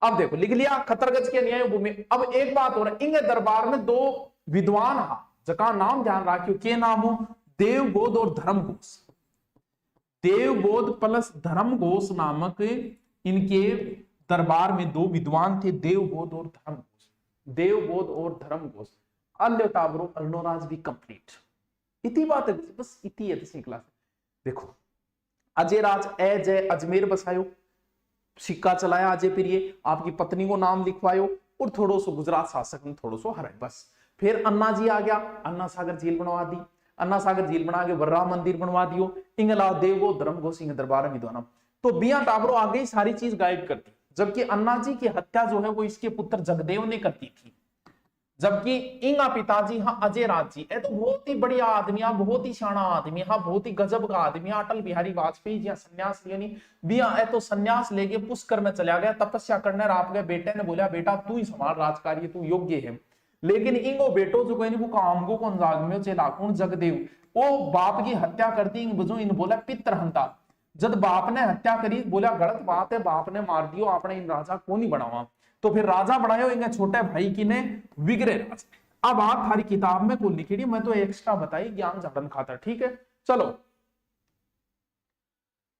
अब देखो लिख लिया खतरगज के न्याय भूमि। अब एक बात हो रहा है, इंगे दरबार में दो विद्वान हा जका नाम ध्यान रखियो, के नाम हो, देवबोध और धर्मघोष। देवबोध प्लस धर्मघोष नामक इनके दरबार में दो विद्वान थे, देवबोध और धर्मघोष। देवबोध और धर्मघोष अल्यो टाबरो अर्णोराज भी कंप्लीट। इतनी बात है, बस इतनी है 10वीं क्लास। देखो अजय राज ए जय अजमेर बसायो, सिक्का चलाया अजय प्रिय, आपकी पत्नी को नाम लिखवायो और थोड़ो सो गुजरात शासक ने थोड़ो सो हराए बस। फिर अन्ना जी आ गया, अन्ना सागर झील बनवा दी, अन्ना सागर झील बना के वर्रा मंदिर बनवा दियो। इंगला देवो धर्मघोष सिंह दरबार में दोनों तो बिया टाबरो आ गई, सारी चीज गायब करती। जबकि अन्ना जी की हत्या जो है वो इसके पुत्र जगदेव ने करती थी। जबकि इंगा पिताजी हाँ अजय राज जी ये तो बहुत ही बढ़िया आदमी, बहुत ही शाना आदमी, हाँ बहुत ही गजब का आदमी। अटल बिहारी वाजपेयी जी संन्यास लिया नहीं बिया ए तो संन्यास लेके पुष्कर में चला गया तपस्या करने। आपके बेटे ने बोला बेटा तू ही संभाल राजकार्य, तू योग्य है। लेकिन इंगो बेटो जो कहनी वो काम को कौन जाग में चला कौन जगदेव वो बाप की हत्या करती इन बोला पित्र हंता। जब बाप ने हत्या करी बोला गलत बात है, बाप ने मार दियो, आपने इन राजा को नहीं बनावा। तो फिर राजा बनायो इनके छोटे भाई की ने विग्रह राज। अब आप हमारी किताब में को लिखी, मैं तो एक्स्ट्रा बताई ज्ञान झाड़न खातर, ठीक है। चलो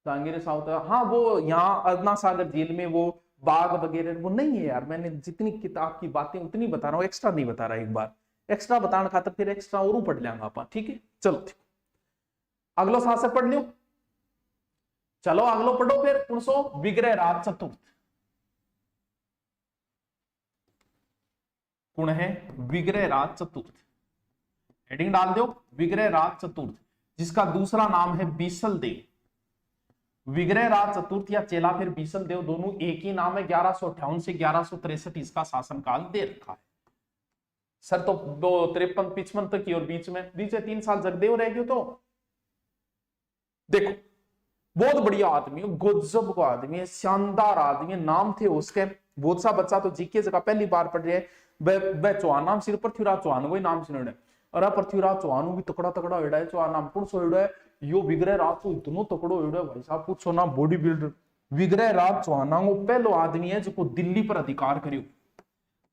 जहांगीर साउथ, हाँ वो यहाँ अन्ना सागर झील में वो बाग वगैरह वो नहीं है यार। मैंने जितनी किताब की बातें उतनी बता रहा हूँ, एक्स्ट्रा नहीं बता रहा। एक बार एक्स्ट्रा बताने खातर फिर एक्स्ट्रा और पढ़ लेंगे आप, ठीक है। चलो अगलो शासक पढ़ लियो, चलो अगलो पढ़ो फिर 1900 विग्रह राज चतुर्थ। कौन है? विग्रह राज चतुर्थ। हेडिंग डाल दो विग्रह राज चतुर्थ, जिसका दूसरा नाम है बीसल देव। विग्रह राज चतुर्थ या चेला फिर बीसल देव दोनों एक ही नाम है। 1158 से 1163 इसका शासनकाल दे रखा है। सर तो 53-55 तक की और बीच में 3 साल जगदेव रह गए। तो देखो बहुत बढ़िया आदमी है, गजब का आदमी है, शानदार आदमी है। नाम थे उसके बहुत सा बच्चा तो जीके जगह पहली बार पढ़ रहे हैं। वह चौहान नाम सिर पृथ्वीराज चौहान को नाम सुने। अरे पृथ्वीराज चौहान भी तकड़ा तकड़ा एड़ा है। चौहान नाम पुरुष एड़ा है, यो विग्रह राज तो इतनो तकड़ो एड़ा है भाई साहब, पूछो ना, बॉडी बिल्डर। विग्रह राज चौहान वो पहलो आदमी है जो दिल्ली पर अधिकार करियो।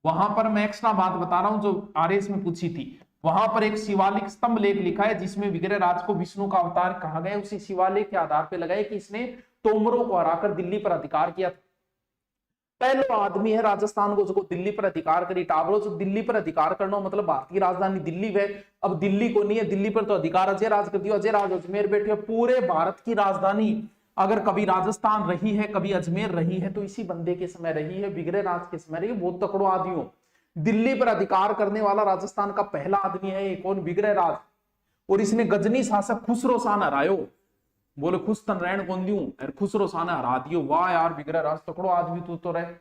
वहां पर मैं एक्स्ट्रा बात बता रहा हूं जो आरएस में पूछी थी। वहां पर एक शिवालिक स्तंभ लेख लिखा है जिसमें विग्रह राज को विष्णु का अवतार कहा गया। उसी शिवालिक के आधार पर लगाए कि इसने तोमरों को हराकर दिल्ली पर अधिकार किया था। पहला आदमी है राजस्थान को जो दिल्ली पर अधिकार करी। टाबरो जो दिल्ली पर अधिकार करना मतलब भारतीय राजधानी दिल्ली है। अब दिल्ली को नहीं है, दिल्ली पर तो अधिकार अजय राज कर दिया। अजय राज अजमेर बैठे। पूरे भारत की राजधानी अगर कभी राजस्थान रही है कभी अजमेर रही है तो इसी बंदे के समय रही है, विग्रह राज के समय रही है। बहुत तकड़ो आदमी हो। दिल्ली पर अधिकार करने वाला राजस्थान का पहला आदमी है ये कौन? विग्रह राज। और इसने गजनी शासक खुसरो शाह हरायो। बोले खुश तन रहन कौन दियो, खुसरो शाह ने हरा दियो। वाह यार विग्रह राज तकड़ो आदमी तो रहे।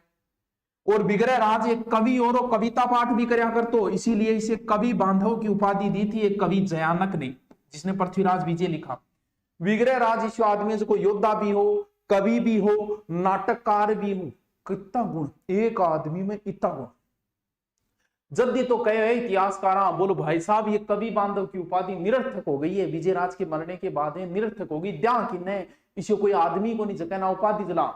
और विग्रह राज एक कवि और कविता पाठ भी करया करतो, इसीलिए इसे कवि बांधव की उपाधि दी थी एक कवि जयानक ने, जिसने पृथ्वीराज विजय लिखा। विग्रह राज इस आदमी से कोई योद्धा भी हो, कवि भी हो, नाटककार भी हो। कितना गुण एक आदमी में, इतना गुण। जल्दी तो कहे इतिहासकार बोलो भाई साहब ये कवि बांधव की उपाधि निरर्थक हो गई है। विजय राज के मरने के बाद निरर्थक हो गई। द्या कि इसे कोई आदमी को नहीं जगना उपाधि जला।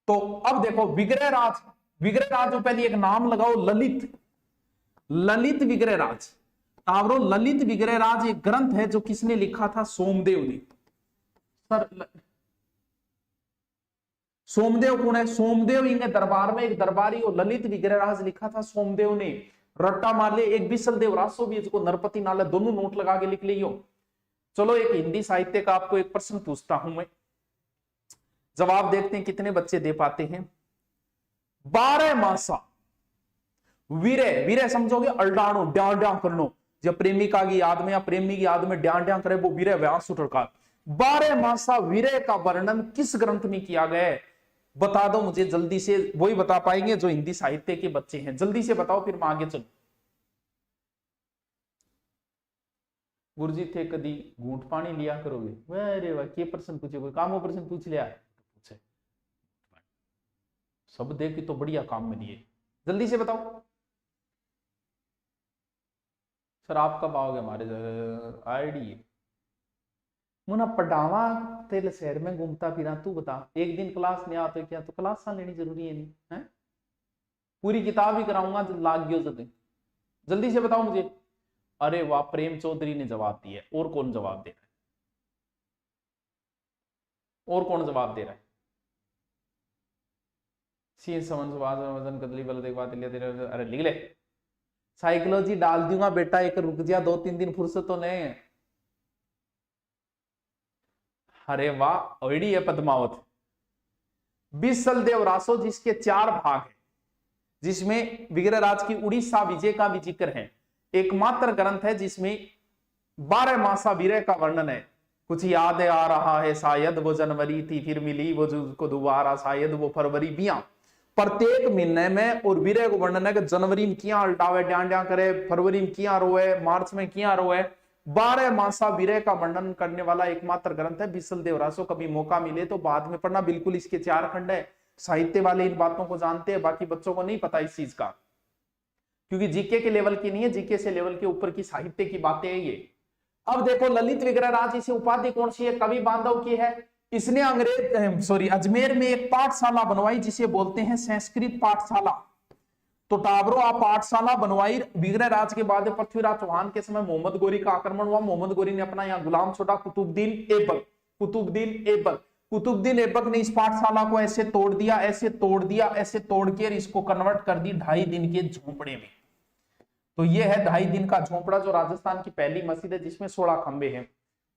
तो अब देखो विग्रह राज पहले एक नाम लगाओ, ललित विग्रह राज। तावरो ललित विग्रह राज एक ग्रंथ है जो किसने लिखा था? सोमदेव ने। सर सोमदेव कौन है? सोमदेव इनके दरबार में एक दरबारी और ललित विग्रह राज लिखा था सोमदेव ने। रट्टा मार ले। एक बिसल देव रासो भी इसको नरपति नाला दोनों नोट लगा के लिख लियो। चलो एक हिंदी साहित्य का आपको एक प्रश्न पूछता हूं मैं, जवाब देखते हैं कितने बच्चे दे पाते हैं। 12 मासा वीरे समझोगे? अल्डाणो ड्या ड्या करनो, जब प्रेमिका की याद में या प्रेमी की याद में ड्या ड्या करे वो वीरे व्यास सुटरकार। 12 मासा वीरे का वर्णन किस ग्रंथ में किया गया है? बता दो मुझे जल्दी से। वही बता पाएंगे जो हिंदी साहित्य के बच्चे हैं। जल्दी से बताओ फिर मैं आगे चलूं। गुरुजी थे कदी घूंट पानी लिया करोगे? अरे वाह के प्रश्न पूछे, कोई काम प्रश्न पूछ लिया पूछे। सब देख के तो बढ़िया काम में लिए। जल्दी से बताओ। सर आप कब आओगे हमारे आईडी मुना पढ़ावा तेरे शहर में घूमता फिरा, तू बता एक दिन क्लास नहीं आते क्या, तो क्लास लेनी जरूरी है नहीं है? पूरी किताब ही कराऊंगा लाग गयो जल्दी जल्दी से बताओ मुझे। अरे वाह, प्रेम चौधरी ने जवाब दिया। और कौन जवाब दे रहा है? और कौन जवाब दे रहा है? सी समन वजन कदली बल देख बात लिया। अरे लिख ले, साइकोलॉजी डाल दूंगा बेटा, एक रुक जा 2-3 दिन फुर्सत तो नहीं है। अरे वाह, ओडी है पद्मावत। बिसल देव रासो जिसके 4 भाग है, जिसमें विग्रहराज की उड़ीसा विजय का भी जिक्र है, एकमात्र ग्रंथ है जिसमें 12 मासा विरह का वर्णन है। कुछ याद आ रहा है शायद वो जनवरी थी फिर मिली वो को दोबारा, शायद वो फरवरी बिया। प्रत्येक महीने में और विरह को वर्णन है कि जनवरी में किया अल्टावे डांडिया करे, फरवरी में किया रोए, मार्च में किया रोए। 12 मासा विरह का वर्णन करने वाला एकमात्र ग्रंथ है बिसल देव रासो। कभी मौका मिले तो बाद में पढ़ना, बिल्कुल इसके 4 खंड है। साहित्य वाले इन बातों को जानते हैं, बाकी बच्चों को नहीं पता इस चीज का, क्योंकि जीके के लेवल की नहीं है, जीके से लेवल के ऊपर की साहित्य की बातें है ये। अब देखो ललित विग्रहराज, इसे उपाधि कौन सी है? कवि बांधव की है। इसने अजमेर में एक पाठशाला बनवाई जिसे बोलते हैं संस्कृत पाठशाला। तो टाबरो आप पाठशाला बनवाई। विग्रहराज के बाद पृथ्वीराज चौहान के समय मोहम्मद गोरी का आक्रमण हुआ। मोहम्मद गोरी ने अपना यहाँ गुलाम छोड़ा कुतुबुद्दीन ऐबक ने इस पाठशाला को ऐसे तोड़ दिया, ऐसे तोड़ के इसको कन्वर्ट कर दी 2.5 दिन के झोंपड़े में। तो ये है 2.5 दिन का झोंपड़ा, जो राजस्थान की पहली मस्जिद है जिसमें 16 खंबे हैं।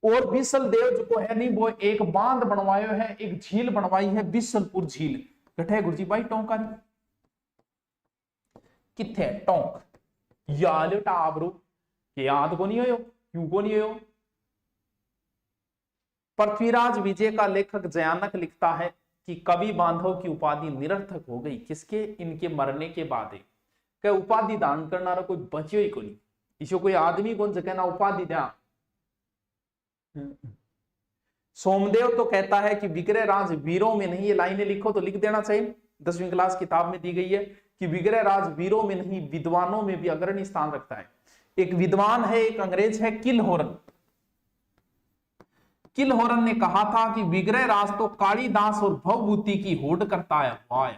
और बिसल देव जो को है नहीं, वो एक बांध बनवायो है, एक झील बनवाई है, बिसलपुर झील। गठे गुरुजी भाई टोंकारी किथे टोंक याद टाबरू याद को नहीं हो, क्यों को नहीं हो? पृथ्वीराज विजय का लेखक जयानक लिखता है कि कवि बांधव की उपाधि निरर्थक हो गई। किसके? इनके मरने के बाद। क्या उपाधि दान करना कोई बच्यो ही को नहीं, इसको कोई आदमी कौन से कहना उपाधि द्या। सोमदेव तो कहता है कि विग्रहराज वीरों में नहीं, ये लाइनें लिखो तो लिख देना चाहिए, 10वीं क्लास किताब में दी गई है कि विग्रहराज वीरों में नहीं विद्वानों में भी अग्रणी स्थान रखता है। एक विद्वान है, एक अंग्रेज है, किलहोरन ने कहा था कि विग्रहराज तो कालिदास और भवभूति की होड़ करता है।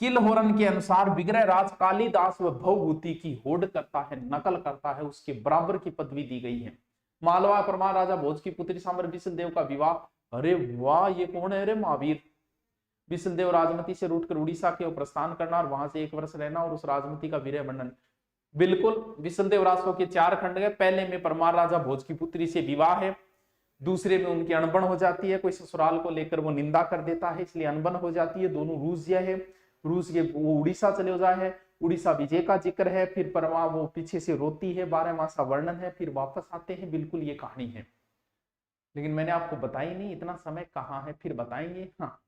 किलहोरन के अनुसार विग्रहराज कालिदास व भवभूति की होड़ करता है, नकल करता है, उसके बराबर की पदवी दी गई है। मालवा परमार राजा भोज की पुत्री सामर बिसल देव का विवाह। अरे वाह, ये कौन है रे? महावीर। बिसल देव राजमती से रूटकर उड़ीसा के प्रस्थान करना और वहां से 1 वर्ष रहना और उस राजमती का विरह वर्णन। बिल्कुल, बिसल देव रासो के 4 खंड है। पहले में परमार राजा भोज की पुत्री से विवाह है, दूसरे में उनकी अनबन हो जाती है, कोई ससुराल को लेकर वो निंदा कर देता है इसलिए अनबन हो जाती है। दोनों रूस गए है, रूस के वो उड़ीसा चले जाए है, उड़ीसा विजय का जिक्र है, फिर परमा वो पीछे से रोती है, 12 मासा वर्णन है, फिर वापस आते हैं। बिल्कुल ये कहानी है, लेकिन मैंने आपको बताई नहीं, इतना समय कहाँ है, फिर बताएंगे। हाँ,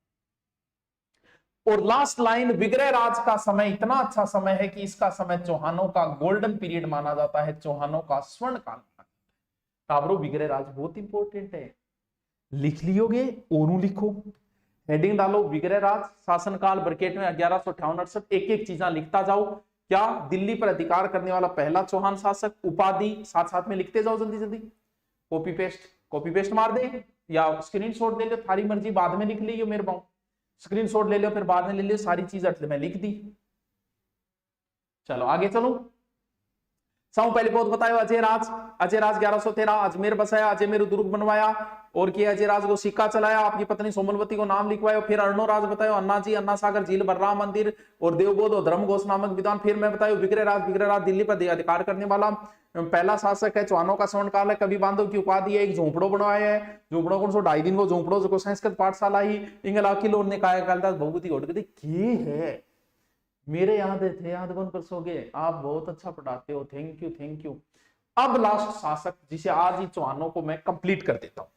और लास्ट लाइन, विग्रहराज का समय इतना अच्छा समय है कि इसका समय चौहानों का गोल्डन पीरियड माना जाता है, चौहानों का स्वर्ण काल। टाबरो विग्रहराज बहुत इंपॉर्टेंट है, लिख लियोगे और लिखो, हेडिंग डालो विग्रहराज शासनकाल ब्रैकेट में 1158-68, एक एक चीजें लिखता जाओ। क्या? दिल्ली पर अधिकार करने वाला पहला चौहान शासक, उपाधि साथ साथ में लिखते जाओ, जल्दी जल्दी। कॉपी पेस्ट मार दे या स्क्रीनशॉट ले लो, थारी मर्जी, बाद में लिख लियो, मेरे पाऊं स्क्रीनशॉट ले लो, फिर बाद में ले लियो, सारी चीजें मैं लिख दी। चलो आगे चलो। पहले बहुत बताया अजय राज 1113 अजमेर बसाया, अजमेर दुर्ग बनवाया, और किया अजय राज को सिक्का चलाया, आपकी पत्नी सोमलवती को नाम लिखवाया। फिर अर्णो राज बताया, अन्ना जी, अन्ना सागर झील, बर्रा मंदिर और देवबोध और धर्मघोष नामक विद्वान। फिर मैं बताया विग्रहराज दिल्ली पर अधिकार करने वाला पहला शासक है, चौहानों का स्वर्ण काल है, कवि बांधव की उपाधि है, एक झोंपड़ो बनवाया है, झोंपड़ो कौन सो 2.5 दिन को झोंपड़ो जो संस्कृत पाठशाला ही इंगला किलो ने कहा कालिदास भवभूति होड़ के ये है। मेरे याद थे, याद कौन कर सोगे? आप बहुत अच्छा पढ़ाते हो, थैंक यू। अब लास्ट शासक जिसे आज ही चौहानों को मैं कंप्लीट कर देता हूं।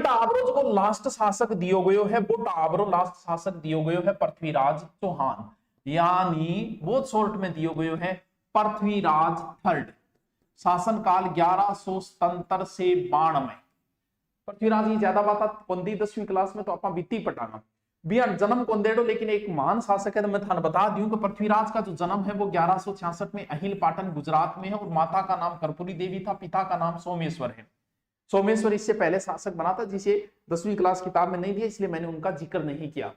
टाबरो को लास्ट शासक दियो गयो है, वो टाबरो लास्ट शासक दियो गयो है पृथ्वीराज चौहान, यानी बहुत शॉर्ट में दियो गयो है पृथ्वीराज थर्ड। शासन काल 1177 से 92। पृथ्वीराज की ज्यादा बात कौन दी 10वीं क्लास में, तो आप बीती पटाना। बिहान जन्म कोंदेड़ो, लेकिन एक महान शासक है। तो मैं थाने बता दूं कि पृथ्वीराज का जो जन्म है वो 1166 में अहिल पाटन गुजरात में है, और माता का नाम कर्पूरी देवी था, पिता का नाम सोमेश्वर है। सोमेश्वर इससे पहले शासक बना था, जिसे 10वीं क्लास किताब में नहीं दिया, इसलिए मैंने उनका जिक्र नहीं किया।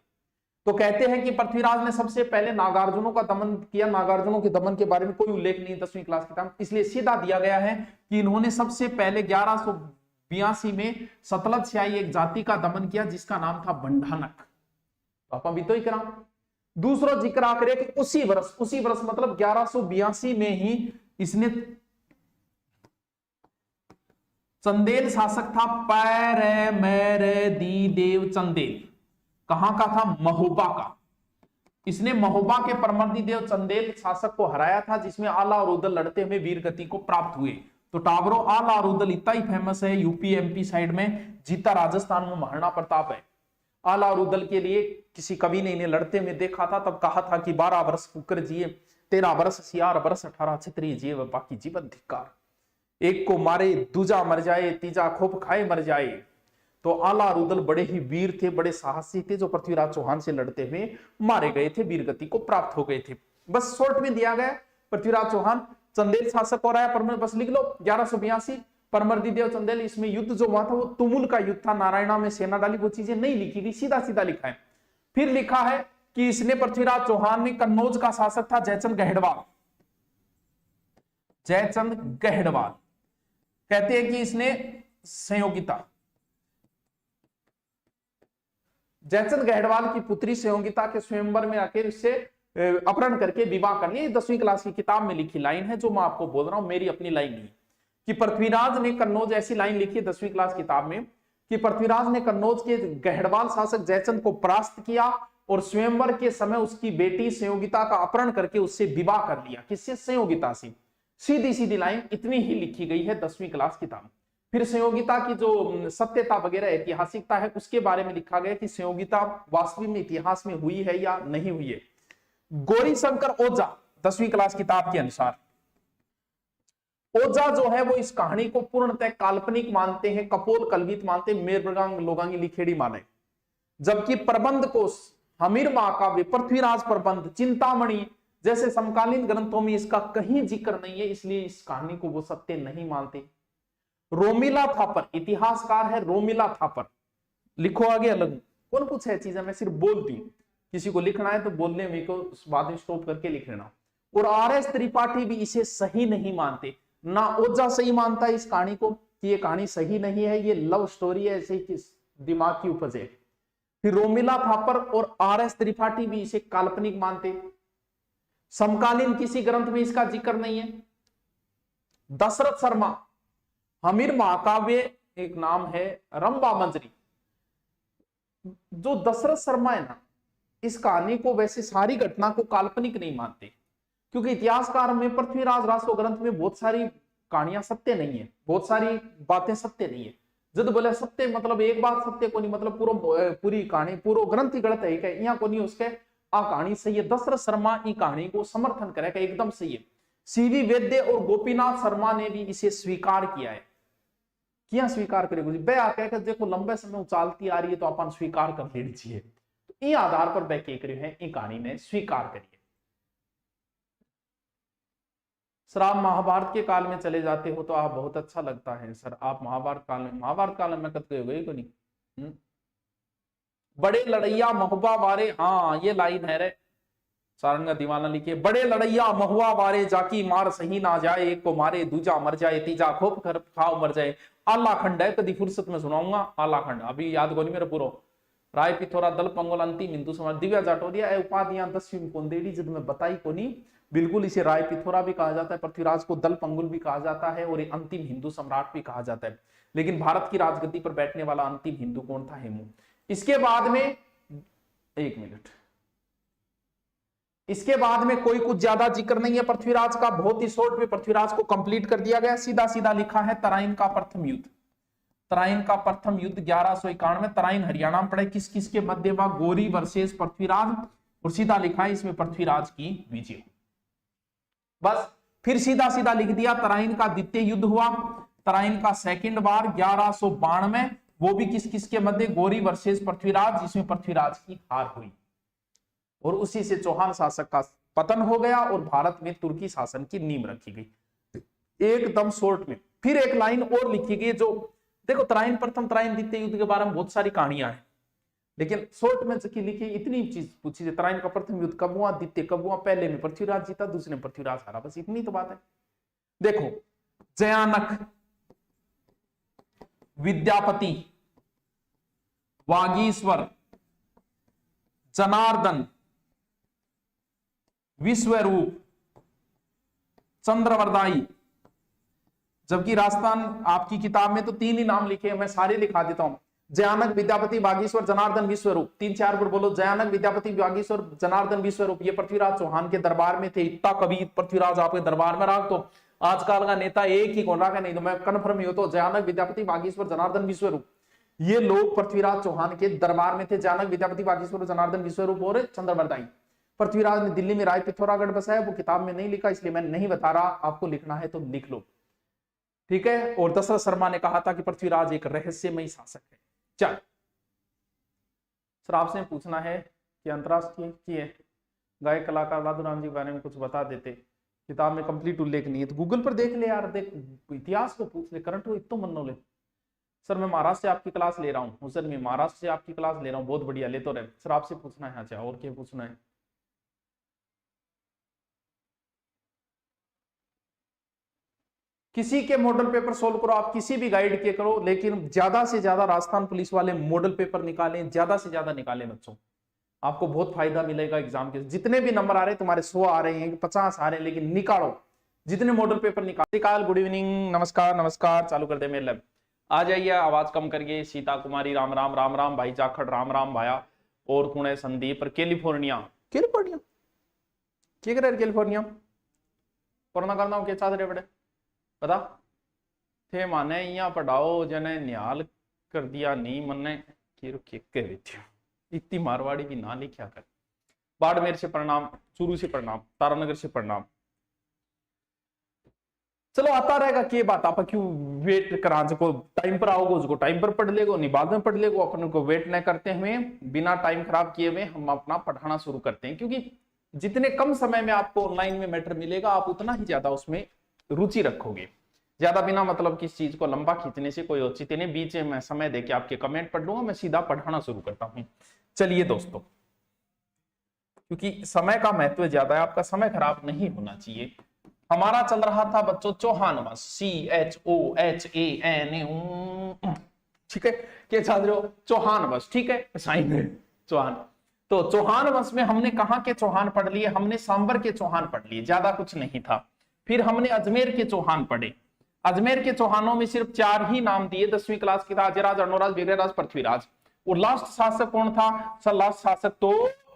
तो कहते हैं कि पृथ्वीराज ने सबसे पहले नागार्जुनों का दमन किया। नागार्जुनों के दमन के बारे में कोई उल्लेख नहीं 10वीं क्लास किताब, इसलिए सीधा दिया गया है कि इन्होंने सबसे पहले 1182 में सतलज से आई एक जाति का दमन किया जिसका नाम था बंडानक। तो आप अभी तो ही करा। दूसरा जिक्र आकर कि उसी वर्ष मतलब 1182 में ही इसने, चंदेल शासक था पैरे मेरे दी देव चंदेल, कहां का था, महोबा का। इसने महोबा के परमर्दी देव चंदेल शासक को हराया था, जिसमें आला और उदल लड़ते हुए वीर गति को प्राप्त हुए। तो टाबरो आला और उदल इतना ही फेमस है यूपी एमपी साइड में, जीता राजस्थान में महाराणा प्रताप है। आला और उदल के लिए किसी कवि ने इन्हें लड़ते हुए देखा था, तब कहा था कि 12 वर्ष कुकर जिए, 13 वर्ष सियार वर्ष 18 क्षत्रिय जिए व बाकी जीवन धिक्कार। एक को मारे दूजा मर जाए, तीजा खोप खाए मर जाए। तो आला और उदल बड़े ही वीर थे, बड़े साहसी थे, जो पृथ्वीराज चौहान से लड़ते हुए मारे गए थे, वीरगति को प्राप्त हो गए थे। बस शॉर्ट में दिया गया, पृथ्वीराज चौहान चंदेल शासक और आया, बस लिख लो 1182 परमर्दी देव चंदेल। इसमें युद्ध जो हुआ था वो तुमुल का युद्ध था, नारायणा में सेना डाली, वो चीजें नहीं लिखी गई, सीधा सीधा लिखा है। फिर लिखा है कि इसने पृथ्वीराज चौहान में कन्नौज का शासक था जयचंद गहड़वाल, जयचंद गहड़वाल। कहते हैं कि इसने संयोगिता, जयचंद गहड़वाल की पुत्री संयोगिता के स्वयंवर में आकर इससे अपहरण करके विवाह कर लिया। 10वीं क्लास की किताब में लिखी लाइन है, जो मैं आपको बोल रहा हूं, मेरी अपनी लाइन नहीं, कि पृथ्वीराज ने कन्नौज, ऐसी लाइन लिखी है 10वीं क्लास किताब में कि पृथ्वीराज ने कन्नौज के गहड़वाल शासक जयचंद को परास्त किया और स्वयंवर के समय उसकी बेटी संयोगिता का अपहरण करके उससे विवाह कर लिया। किससे, संयोगिता से। सीधी सीधी लाइन इतनी ही लिखी गई है 10वीं क्लास किताब। फिर संयोगिता की जो सत्यता वगैरह ऐतिहासिकता है उसके बारे में लिखा गया कि संयोगिता वास्तविक में इतिहास में हुई है या नहीं हुई है। गौरी शंकर ओझा 10वीं क्लास किताब के अनुसार, ओझा जो है वो इस कहानी को पूर्णतः काल्पनिक मानते हैं, कपोल कल्पित मानते हैं, मेरबगांग लोगांगी लिखेड़ी माने। जबकि प्रबंध को हमीर महाकाव्य, पृथ्वीराज प्रबंध, चिंतामणि जैसे समकालीन ग्रंथों में इसका कहीं जिक्र नहीं है, इसलिए इस कहानी को वो सत्य नहीं मानते। रोमिला थापर इतिहासकार है, रोमिला थापर, लिखो आगे अलग, कौन पूछे चीजें, मैं सिर्फ बोलती हूं, किसी को लिखना है तो बोलने में को बाद में स्टॉप करके लिख लेना। और आर.एस. त्रिपाठी भी इसे सही नहीं मानते, ना ओझा सही मानता है इस कहानी को कि ये कहानी सही नहीं है, ये लव स्टोरी है, ऐसे ही दिमाग की उपज है। फिर रोमिला थापर और आर.एस. त्रिपाठी भी इसे काल्पनिक मानते। समकालीन किसी ग्रंथ में इसका जिक्र नहीं है। दशरथ शर्मा, हमीर महाकाव्य एक नाम है, रंबा मंजरी। जो दशरथ शर्मा है ना, इस कहानी को वैसे सारी घटना को काल्पनिक नहीं मानते, क्योंकि इतिहासकार में पृथ्वीराज रासो ग्रंथ में बहुत सारी कहानियां सत्य नहीं है, बहुत सारी बातें सत्य नहीं है। जब बोले सत्य मतलब एक बात सत्य को नहीं, मतलब पूरी कहानी पूरा ग्रंथ ही गलत है क्या, यहाँ को नहीं, उसके आ कहानी सही है। दशरथ शर्मा की कहानी को समर्थन करेगा, एकदम सही है। सीवी वैद्य और गोपीनाथ शर्मा ने भी इसे स्वीकार किया है। क्या स्वीकार करेगा जी, बे आके देखो लंबे समय उचालती आ रही है तो अपन स्वीकार कर लेनी चाहिए। तो इन आधार पर बे कह रहे हैं, इन कहानी ने स्वीकार करिए। सर आप महाभारत के काल में चले जाते हो तो आप बहुत अच्छा लगता है सर, आप महाभारत काल में कद गए को नहीं। बड़े लड़ैया महुआ वारे, हाँ ये लाइन है रे, सारंगा दीवाना लिखिए, बड़े लड़ैया महुआ वारे जाकी मार सही ना जाए, एक को मारे दूजा मर जाए, तीजा खोप कर खाओ मर जाए। आला खंड है, कभी फुर्सत में सुनाऊंगा आला खंड, अभी याद को नहीं मेरे पूरा। राय पिथोरा दल पंगोल अंतिम हिंदू समाज, दिव्या जाटोरिया उपाधियां 10वीं कुंदेड़ी जब मैं बताई को नहीं, बिल्कुल इसे राय पिथोरा भी कहा जाता है, पृथ्वीराज को दल पंगुल भी कहा जाता है और एक अंतिम हिंदू सम्राट भी कहा जाता है। लेकिन भारत की राजगद्दी पर बैठने वाला अंतिम हिंदू कौन था, हेमू। इसके बाद में एक मिनट, इसके बाद में कोई कुछ ज्यादा जिक्र नहीं है पृथ्वीराज का, बहुत ही शॉर्ट में पृथ्वीराज को कंप्लीट कर दिया गया। सीधा सीधा लिखा है तराइन का प्रथम युद्ध, तराइन का प्रथम युद्ध 1191, तराइन हरियाणा में पड़े, किस किस के मध्य हुआ, गोरी वर्सेस पृथ्वीराज, और सीधा लिखा है इसमें पृथ्वीराज की विजय। बस फिर सीधा सीधा लिख दिया तराइन का द्वितीय युद्ध हुआ, तराइन का सेकंड वार 1192, वो भी किस किस के मध्य, गौरी वर्सेस पृथ्वीराज, जिसमें पृथ्वीराज की हार हुई और उसी से चौहान शासक का पतन हो गया और भारत में तुर्की शासन की नींव रखी गई। एकदम शॉर्ट में। फिर एक लाइन और लिखी गई जो देखो, तराइन प्रथम तराइन द्वितीय युद्ध के बारे में बहुत सारी कहानियां हैं, लेकिन शॉर्ट में लिखी इतनी चीज पूछी, तराइन का प्रथम युद्ध कब हुआ, द्वितीय कब हुआ, पहले में पृथ्वीराज जीता, दूसरे में पृथ्वीराज हारा, बस इतनी तो बात है। देखो, जयानक, विद्यापति, वागीश्वर, जनार्दन, विश्वरूप, चंद्रवरदाई। जबकि राजस्थान आपकी किताब में तो 3 ही नाम लिखे हैं, मैं सारे लिखा देता हूं। जयानक, विद्यापति, बागीश्वर, जनार्दन, विश्वरूप। 3-4 बार बोलो, जयानक, विद्यापति, बागीश्वर, जनार्दन, विश्वरूप। ये पृथ्वीराज चौहान के दरबार में थे। इतना कभी पृथ्वीराज आपके दरबार में रहा तो आजकल का नेता एक ही कौन रहा, नहीं तो मैं कन्फर्म ही हो तो जयानक, विद्यापति, बागीश्वर, जनार्दन, विश्वरूप, ये लोग पृथ्वीराज चौहान के दरबार में थे। जयानक, विद्यापति, बागीश्वर, जनार्दन, विश्वरूप और चंद्रवरदाई। पृथ्वीराज ने दिल्ली में राय पिथौरागढ़ बसाया, वो किताब में नहीं लिखा इसलिए मैं नहीं बता रहा, आपको लिखना है तो लिख लो, ठीक है। और दशरथ शर्मा ने कहा था कि पृथ्वीराज एक रहस्यमयी शासक है। चल सर, आपसे पूछना है कि अंतरराष्ट्रीय गायक कलाकार लादूराम जी के बारे में कुछ बता देते, किताब में कंप्लीट उल्लेख नहीं है तो गूगल पर देख ले यार, देख इतिहास को पूछ ले, करंट को इतना मन ले। सर मैं महाराष्ट्र से आपकी क्लास ले रहा हूँ, सर मैं महाराष्ट्र से आपकी क्लास ले रहा हूँ, बहुत बढ़िया, ले तो रहे। सर आपसे पूछना है, अच्छा और क्या पूछना है? किसी के मॉडल पेपर सोल्व करो, आप किसी भी गाइड के करो, लेकिन ज्यादा से ज्यादा राजस्थान पुलिस वाले मॉडल पेपर निकालें, ज्यादा से ज्यादा निकालें बच्चों, आपको बहुत फायदा मिलेगा एग्जाम के। जितने भी नंबर आ रहे हैं तुम्हारे 100 आ रहे हैं, 50 आ रहे हैं, लेकिन निकालो, जितने मॉडल पेपर निकाल। गुड इवनिंग, नमस्कार नमस्कार, चालू कर दे मेरे लैब। आ जाइए, आवाज कम करिए। सीता कुमारी राम राम, राम राम भाई जाखड़, राम राम भाया। और कौन है? संदीप। और कैलिफोर्निया, कैलिफोर्निया क्या करे? कैलिफोर्निया कोरोना करना हो, क्या चाह रहे बड़े पता थे माने यहाँ पढ़ाओ जने निहाल कर दिया नहीं मने के इतनी मारवाड़ी भी ना लिखा कर। बाड़मेर से प्रणाम, चूरू से प्रणाम, तारानगर से प्रणाम। चलो आता रहेगा, के बात आप क्यों वेट करा, को टाइम पर आओगे उसको टाइम पर पढ़ लेगो, नहीं बाद में पढ़ लेगो। अपन को वेट नहीं करते हुए, बिना टाइम खराब किए हुए हम अपना पढ़ाना शुरू करते हैं, क्योंकि जितने कम समय में आपको ऑनलाइन में मैटर मिलेगा आप उतना ही ज्यादा उसमें रुचि रखोगे। ज्यादा बिना मतलब किस चीज को लंबा खींचने से कोई औचित्य नहीं। बीच में मैं समय देके आपके कमेंट पढ़ लूंगा, मैं सीधा पढ़ाना शुरू करता हूं। चलिए दोस्तों, क्योंकि समय का महत्व ज्यादा है, आपका समय खराब नहीं होना चाहिए। हमारा चल रहा था बच्चों चौहान वंश, CHOHAN, ठीक है, क्या चल रहे हो? चौहान वंश, ठीक है, साइन चौहान। तो चौहान वंश में हमने कहां के चौहान पढ़ लिए? हमने सांबर के चौहान पढ़ लिए, ज्यादा कुछ नहीं था। फिर हमने अजमेर के चौहान पढ़े। अजमेर के चौहानों में सिर्फ 4 ही नाम दिए 10वीं क्लास की था, अजयराज, अर्णोराज, विग्रहराज, पृथ्वीराज। और लास्ट शासक कौन था? सर लास्ट शासक तो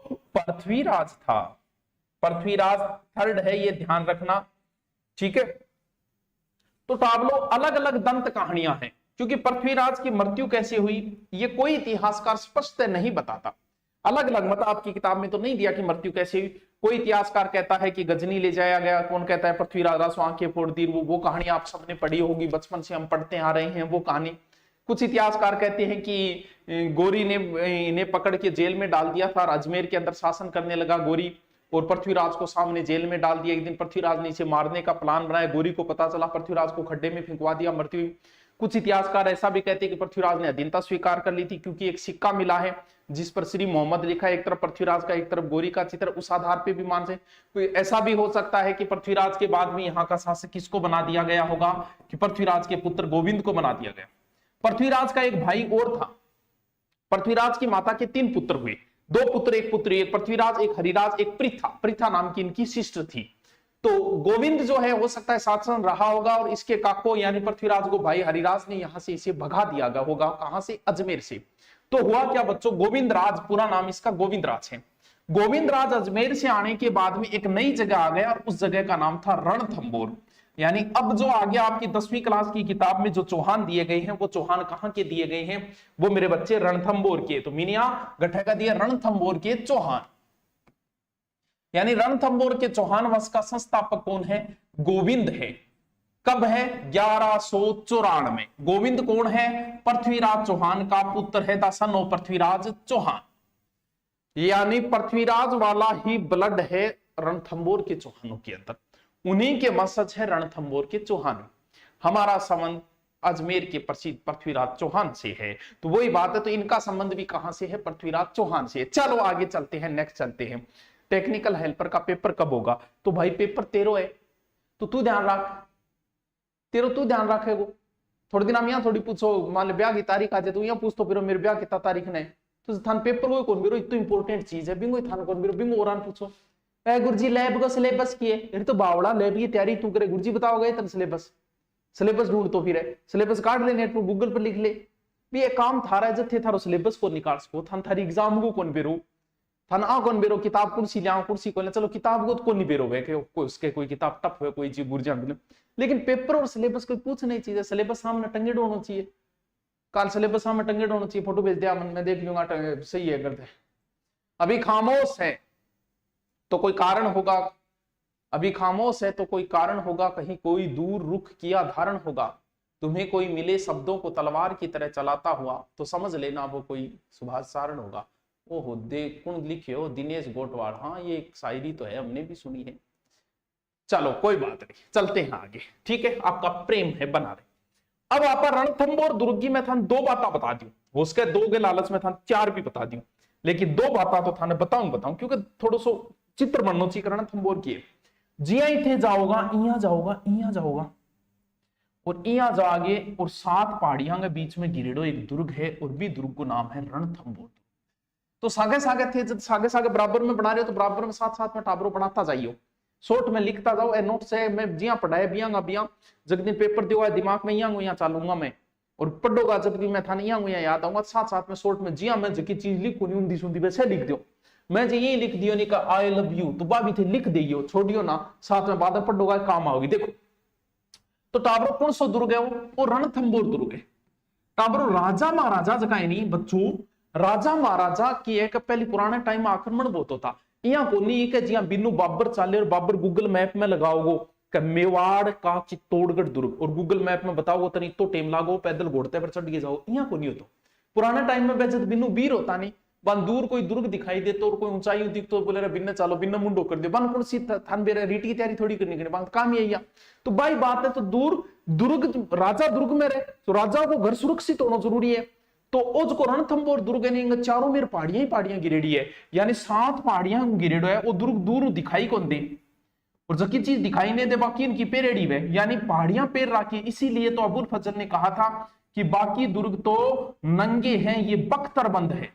पृथ्वीराज था। पृथ्वीराज थर्ड है, ये ध्यान रखना, ठीक है। तो ताबलो अलग अलग दंत कहानियां हैं, क्योंकि पृथ्वीराज की मृत्यु कैसे हुई ये कोई इतिहासकार स्पष्ट नहीं बताता। अलग अलग मत आपकी किताब में तो नहीं दिया कि मृत्यु कैसे हुई। कोई इतिहासकार कहता है कि गजनी ले जाया गया, कौन कहता है पृथ्वीराज रासो आंखें फोड़ दी, वो कहानी आप सबने पढ़ी होगी, बचपन से हम पढ़ते आ रहे हैं वो कहानी। कुछ इतिहासकार कहते हैं कि गोरी ने इन्हें पकड़ के जेल में डाल दिया था और अजमेर के अंदर शासन करने लगा गोरी, और पृथ्वीराज को सामने जेल में डाल दिया। एक दिन पृथ्वीराज ने इसे मारने का प्लान बनाया, गोरी को पता चला, पृथ्वीराज को खड्डे में फेंकवा दिया, मृत्यु हुई। कुछ इतिहासकार ऐसा भी कहते हैं कि पृथ्वीराज ने अधीनता स्वीकार कर ली थी, क्योंकि एक सिक्का मिला है जिस पर श्री मोहम्मद लिखा है, एक तरफ पृथ्वीराज का एक तरफ गोरी का चित्र, उस आधार पे भी मान से। कोई ऐसा भी हो सकता है कि पृथ्वीराज के बाद में यहाँ का शासक किसको बना दिया गया होगा, कि पृथ्वीराज के पुत्र गोविंद को बना दिया गया। पृथ्वीराज का एक भाई और था। पृथ्वीराज की माता के 3 पुत्र हुए, 2 पुत्र एक पुत्री, एक पृथ्वीराज, एक हरिराज, एक पृथा। पृथा नाम की इनकी सिस्टर थी। तो गोविंद जो है हो सकता है शासन रहा होगा, और इसके काको यानी पृथ्वीराज को भाई हरिराज ने यहां से इसे भगा दिया गया होगा। कहां से? अजमेर से। तो हुआ क्या बच्चों, गोविंद राज, पूरा नाम इसका गोविंद राज है। गोविंद राज अजमेर से आने के बाद में एक नई जगह आ गया, और उस जगह का नाम था रणथंबोर। यानी अब जो आगे आपकी 10वीं क्लास की किताब में जो चौहान दिए गए हैं, वो चौहान कहां के दिए गए हैं? वो मेरे बच्चे रणथंबोर के। तो मिनिया गठे का दिया रणथंबोर के चौहान, यानी रणथंबोर के चौहान वंश का संस्थापक कौन है? गोविंद है। कब है? 1194। गोविंद कौन है? पृथ्वीराज चौहान का पुत्र है, the son of Prithviraj Chauhan. यानी पृथ्वीराज वाला ही ब्लड है रणथंभौर के चौहानों के अंदर, उन्हीं के वंशज है रणथंभौर के चौहान। हमारा संबंध अजमेर के प्रसिद्ध पृथ्वीराज चौहान से है, तो वही बात है, तो इनका संबंध भी कहां से है? पृथ्वीराज चौहान से। चलो आगे चलते हैं, नेक्स्ट चलते हैं। टेक्निकल हेल्पर का पेपर कब होगा? तो भाई पेपर 13 है, तो तू ध्यान रख, 13 तू ध्यान रखेगो। थोड़े दिन हम यहाँ थोड़ी पूछो, मान लो ब्याह की तारीख आ जाए तो यहाँ पूछ तो फिर मेरे ब्याह कितना तारीख ने, तो थान पेपर वो कौन बिरो, इतना इंपॉर्टेंट चीज है, बिंगो थान कौन बिरो, बिंगो और पूछो गुरुजी लैब का सिलेबस की है, तो बावड़ा लैब की तैयारी तू करे, गुरुजी बताओगे तेरे सिलेबस ढूंढ, तो फिर सिलेबस काट ले, नेट पर गूगल पर लिख ले भी, ये काम थारा जथे थारो सिलेबस को निकाल सको, थान थारी एग्जाम को कौन बेरो, थान आ कौन बेरो, किताब कुर्सी लिया कुर्सी को, चलो किताब को तो नहीं बेरो कोई उसके कोई किताब टफ है, कोई चीज गुरजा मिले, लेकिन पेपर और सिलेबस कोई पूछ नहीं चाहिए, सिलेबस सामने टंगे होना चाहिए, कल सिलेबस सामने टंगे होना चाहिए, फोटो भेज दिया मैं देख लूंगा, सही है करते। अभी खामोश है तो कोई कारण होगा, अभी खामोश है तो कोई कारण होगा, कहीं कोई दूर रुख किया धारण होगा, तुम्हें कोई मिले शब्दों को तलवार की तरह चलाता हुआ, तो समझ लेना वो कोई सुभाष सारण होगा। ओहो देख कौन लिखे हो? दिनेश गोटवाड़। हाँ ये एक शायरी तो है, हमने भी सुनी है। चलो कोई बात नहीं, चलते हैं आगे, ठीक है, आपका प्रेम है बना रहे। अब आप रणथंभौर दुर्ग की मैं था 2 बातें बता दी, उसके 2 के लालच में था 4 भी बता दी, लेकिन 2 बातें तो थाने बताऊं क्योंकि थोड़ा सो चित्र बनना चाहिए रणथंभौर की। जिया इथे जाओगा, इया जाओगा, इया जाओगा और इया जाओगे, और 7 पहाड़ियां के बीच में गिरेडो एक दुर्ग है, और भी दुर्ग को नाम है रणथंभौर। तो सागे सागे थे, जब सागे सागे बराबर में बना रहे हो तो बराबर में साथ साथ में टाबरो बनाता जाइयो, शॉर्ट में लिखता जाओ, ए नोट से मैं जिया पढ़ाया बियांगा बिया, जब दिन पेपर दिया दिमाग में यहाँ चालूंगा मैं, और पढ़ोगा जब भी मैं था यहाँ याद आऊंगा, साथ साथ में शॉर्ट में जिया मैं जकी चीज लिखू नहीं उन्दी सुंदी वैसे लिख दो, मैं जो यही लिख दियो नहीं का आई लव यू, तो बाबी थे लिख दियो, छोड़ियो ना, साथ में बाद पढ़ोगा काम आओगी। देखो तो टाबरो कौन सा दुर्ग है? वो रणथंभौर दुर्ग है। टाबरो राजा महाराजा जगह नहीं बच्चों, राजा महाराजा की एक पहले पुराने टाइम में आक्रमण बहुत होता, यहाँ को नहीं कि जिया बिन्नू बाबर चाले और बाबर गूगल मैप में लगाओगे कि मेवाड़ का चित्तौड़गढ़ दुर्ग, और गूगल मैप में बताओगे तो नहीं तो टेम लागो, पैदल घोड़ते पर चढ़ के जाओ, यहाँ को नहीं होता। पुराने टाइम में वैसे बिन्नू बीर होता नहीं, बन दूर कोई दुर्ग दिखाई दे तो, और कोई ऊंचाई दिख तो बोले बिन्ना चलो बिन्ना मुंडो कर दे, बन कौन सी थान बेरा रीटी की तैयारी थोड़ी करनी करनी, काम ही है। तो भाई बात है, तो दूर दुर्ग राजा दुर्ग में रहे तो राजा को घर सुरक्षित होना जरूरी है। तो ओज को रणथंभौर दुर्ग है, चारों मेर पहाड़ियां ही पहाड़ियां गिरेड़ी है, यानी 7 पहाड़ियां गिरेड़ो है, वो दुर्ग दूर दिखाई कौन दे, और जकी चीज दिखाई नहीं दे बाकी इनकी पेरेड़ी है, यानी पहाड़ियां पेर राखी। इसीलिए तो अबुल फजल ने कहा था कि बाकी दुर्ग तो नंगे हैं, ये बख्तरबंद है।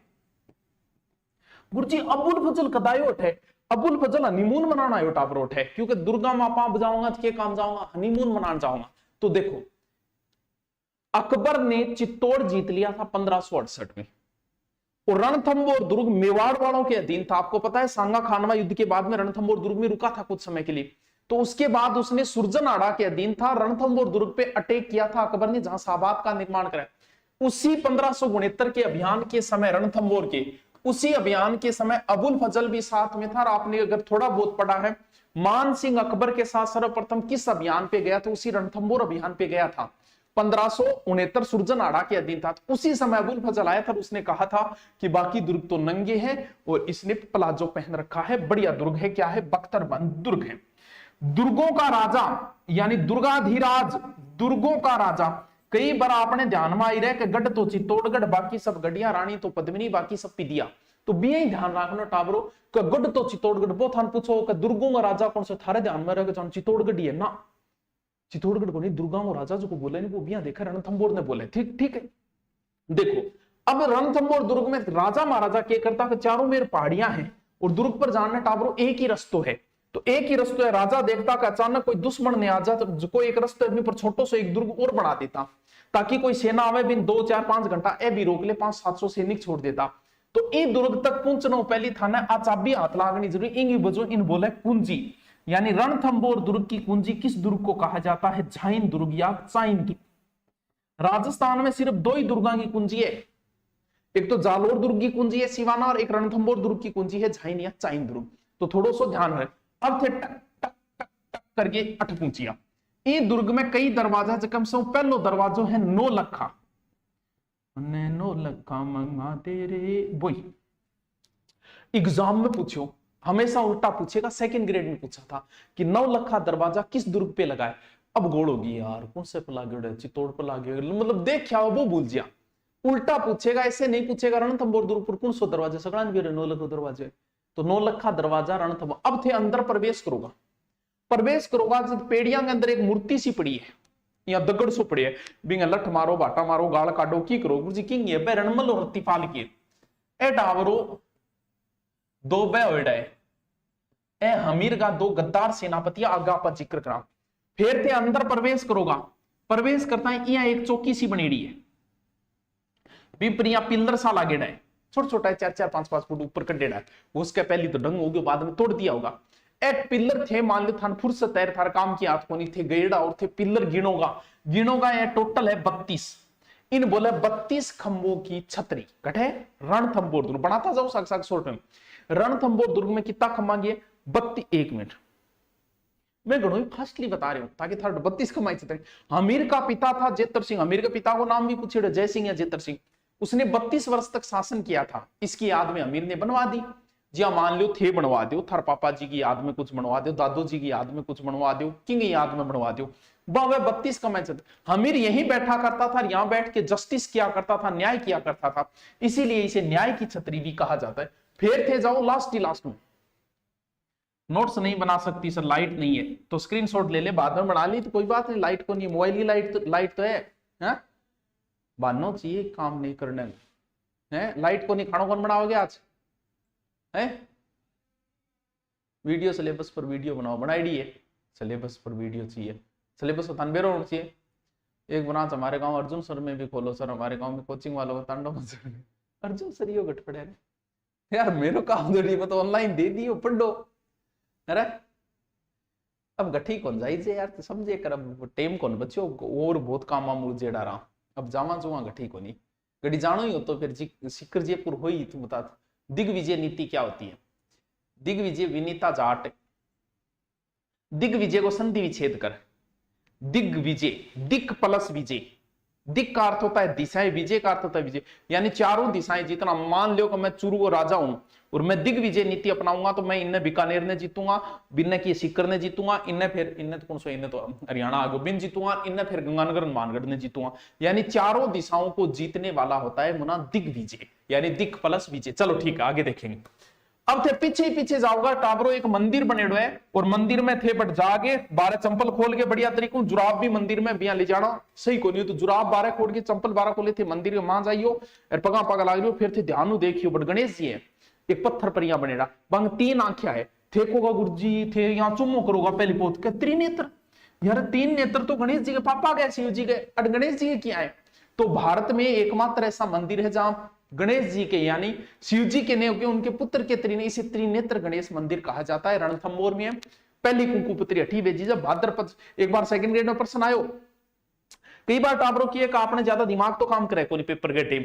गुरुजी अबुल फजल कदायोट है, अबुल फजल हनीमून मनाना है टापरोट है, क्योंकि दुर्गा माँ पाप जाऊंगा तो क्या काम जाऊंगा, हनीमून मनाना जाऊंगा। तो देखो अकबर ने चित्तौड़ जीत लिया था 1568 में, और रणथंभौर दुर्ग मेवाड़ वालों के अधीन था। आपको पता है सांगा खानवा युद्ध के बाद में रणथंभौर दुर्ग में रुका था कुछ समय के लिए, तो उसके बाद उसने सुरजनआड़ा के अधीन था, रणथंभौर दुर्ग पे अटैक किया था अकबर ने, जहां साबात का निर्माण करा। उसी 1569 के अभियान के समय रणथंभौर के उसी अभियान के समय अबुल फजल भी साथ में था। और आपने अगर थोड़ा बहुत पढ़ा है, मान सिंह अकबर के साथ सर्वप्रथम किस अभियान पे गया था? उसी रणथंभौर अभियान पे गया था, 1569 सुरजनआड़ा के अधीन था। तो उसी समय अबुल फजल आया था, उसने कहा था कि बाकी दुर्ग तो नंगे हैं, और इसने प्लाजो पहन रखा है, बढ़िया दुर्ग है। क्या है? बख्तरबंद दुर्ग है। दुर्गों का राजा यानी दुर्गाधिराज, दुर्गों का राजा। कई बार आपने ध्यान में आई रहे कि गढ़ तो चित्तौड़गढ़, बाकी सब गढ़िया, रानी तो पद्मिनी, बाकी सब पिदिया। तो भी यही ध्यान रखना टाबरो कि गढ़ तो चित्तौड़गढ़। बहुत थान पूछो कि दुर्गों का राजा कौन सा, थारे ध्यान में रहेगा चित्तौड़गढ़ ही है ना, चित्तौड़गढ़ को नहीं, दुर्गा को राजा जो को बोले नहीं, वो भी यहाँ देखा रणथंभौर ने बोले। ठीक है। देखो अब रणथंभौर दुर्ग में राजा महाराजा क्या करता कि चारों मेर पहाड़ियां हैं, और दुर्ग पर जाने टाबरो एक ही रस्तो है। तो एक ही रस्तो है, राजा देखता कि अचानक कोई दुश्मन ने आ जा तो कोई एक रस्ते पर छोटो से एक दुर्ग और बना देता, ताकि कोई सेना आवे बिन 2, 4, 5 घंटा ए भी रोक ले, 500-700 सैनिक छोड़ देता। तो इन दुर्ग तक पहुंचना पहली थाना आचाबी हाथ लागनी जरूरी। इंगी बजो इन बोले कुंजी, यानी रणथंभौर दुर्ग की कुंजी किस दुर्ग को कहा जाता है? झाइन दुर्ग या चाइन दुर्ग। राजस्थान में सिर्फ 2 ही दुर्गा की कुंजी है, एक तो जालोर दुर्ग की कुंजी है सिवाना, और एक रणथंभौर दुर्ग की कुंजी है झाइन या चाइन दुर्ग। तो थोड़ा सा ध्यान रहे। अब थे टक टक टक टक करके 8 कुंजियां, ई दुर्ग में कई दरवाजा जकम से पहलो दरवाजो है 9 लखा, 9 लखा मंगा तेरे। वही एग्जाम में पूछो, हमेशा उल्टा पूछेगा। सेकंड ग्रेड में पूछा था कि 9 लखा दरवाजा किस दुर्ग पे लगाए। अब गोड़ होगी यार, कौन से पे लागे, चित्तौड़ पे लागे, मतलब देख क्या वो भूल गया। उल्टा पूछेगा, ऐसे नहीं पूछेगा रणथंभौर दुर्ग पर कौन सो दरवाजा, सगड़ा भी 9 लखा दरवाजे, तो 9 लखा दरवाजा रणथंभौर। अब थे अंदर प्रवेश करोगा, प्रवेश करोगा जब पेड़िया के अंदर एक मूर्ति सी पड़ी है, या दगड़ सो पड़ी है, बिंग लठ मारो, बाटा मारो, गाल काटो, की करो गुरुजी किंग ये बे रणमल और रत्तीपाल की ए डावरो 2 बे होड़ा है ए हमीर का 2 गद्दार सेनापति आगा पर जिक्र करा। फिर थे अंदर प्रवेश करोगा, प्रवेश करता है, यहाँ एक चौकी सी बनेड़ी है, बिपरिया पिल्लर सा लागेड़ा है, छोटा छोटा है, 4-4, 5-5 फुट ऊपर कटेड़ा है। उसके पहले तो डंग होगी, बाद में तोड़ दिया होगा। एक पिल्लर थे, मान लो थान फुर्सत है, थार काम की हाथ कोनी थे, गएड़ा और थे पिल्लर गिनोगा ये टोटल है 32। इन बोले 32 खंभों की छतरी कटे रणथंभौर दुर्ग बनाता जाओ साक्षात शॉर्ट में। रणथंभौर दुर्ग में कितना खंभा गए 32। 1 मिनट मैं गणोई फास्टली बता रहा हूं ताकि थार 32 खंभा छतरी। हमीर का पिता था जेतर सिंह, हमीर के पिता को नाम भी पूछे जय सिंह या जेतर सिंह। उसने 32 वर्ष तक शासन किया था। इसकी याद में अमीर ने बनवा दी, जी मान लो थे बनवा दो, थार पापा जी की याद में कुछ बनवा दो, दादू जी की याद में कुछ बनवा दो, किंग की याद में बनवा दो। 32 का मैच। हमीर यहीं बैठा करता था, यहां बैठ के जस्टिस किया करता था, न्याय किया करता था, इसीलिए इसे न्याय की छतरी भी कहा जाता है। फिर थे जाओ लास्ट में। नोट्स नहीं बना सकती सर, लाइट नहीं है तो स्क्रीनशॉट ले ले, बाद में बना ली तो कोई बात नहीं, लाइट को नहीं, मोबाइल की लाइट तो है बानो चाहिए काम नहीं करने है, लाइट को नहीं खाना कौन बनाओगे आज है? वीडियो सिलेबस पर वीडियो बनाओ, बनाई है सिलेबस पर वीडियो चाहिए, सिलेबस को तनबेर होना चाहिए। एक ब्रांच हमारे गांव अर्जुन सर में भी खोलो सर, हमारे गांव में कोचिंग वालों का तांडव अर्जुन सर यो गट पड़े यार, मेरे काम दड़ी में तो ऑनलाइन दे दियो पढ़ो। अरे अब गठी कौन जाइए यार, तो समझे कर, अब टेम कौन बच्चों और बहुत काम मुझे रहा, अब जावा जुआ गठी को नहीं गड़ी जानो ही हो तो फिर सिकर जयपुर हो ही, तू बता दिग्विजय नीति क्या होती है? दिग्विजय विनीता जाट, दिग्विजय को संधि विच्छेद कर, दिग्विजय, दिक प्लस विजय, दिक का अर्थ होता है दिशाएं, विजय का अर्थ होता है विजय, यानी चारों दिशाएं जीतना। मान लो कि मैं चूरू को राजा हूं और मैं दिग्विजय नीति अपनाऊंगा तो मैं इन्हें बीकानेर ने जीतूंगा, बिन्ने की सीकर ने जीतूंगा, इन्हें तो कौन सा, इन्हें तो हरियाणा आगे बिन जीतूंगा, इन्हें फिर गंगानगर मानगढ़ ने जीतूंगा, यानी चारों दिशाओं को जीतने वाला होता है मुना दिग्विजय, यानी दिक प्लस विजय। चलो ठीक है आगे देखेंगे। अब थे पीछे जाओगा टाबरो, एक मंदिर बने हुए और मंदिर में थे बट जागे 12 चंपल खोल के बढ़िया तरीकों, जुराब भी मंदिर में बिया ले जाना सही को नहीं, तो जुराब 12 खोल के चंपल 12 खोले थे मंदिर में, मां जाइयो और पगा पगा लाग लियो। फिर थे ध्यान देखियो बट गणेश जी है एक पत्थर पर यहाँ बनेड़ा, बंग 3 आंखें है, थेकोगा गुरुजी थे यहाँ चुम्मो करोगा पहली पोत के त्रिनेत्र, यार 3 नेत्र तो गणेश जी के पापा गए, शिव जी गए, और गणेश जी के क्या है? तो भारत में एकमात्र ऐसा मंदिर है जहां गणेश जी के यानी शिव जी के नहीं, उनके पुत्र के इसे त्रिनेत्र गणेश मंदिर कहा जाता है। रणथंभौर में पहली कुंकुपुत्री हठी बेजी जब भाद्रपद, एक बार सेकंड ग्रेड में प्रश्न आयो, कई बार टाबरों की एक आपने ज्यादा दिमाग तो काम करे कोई पेपर के टेम,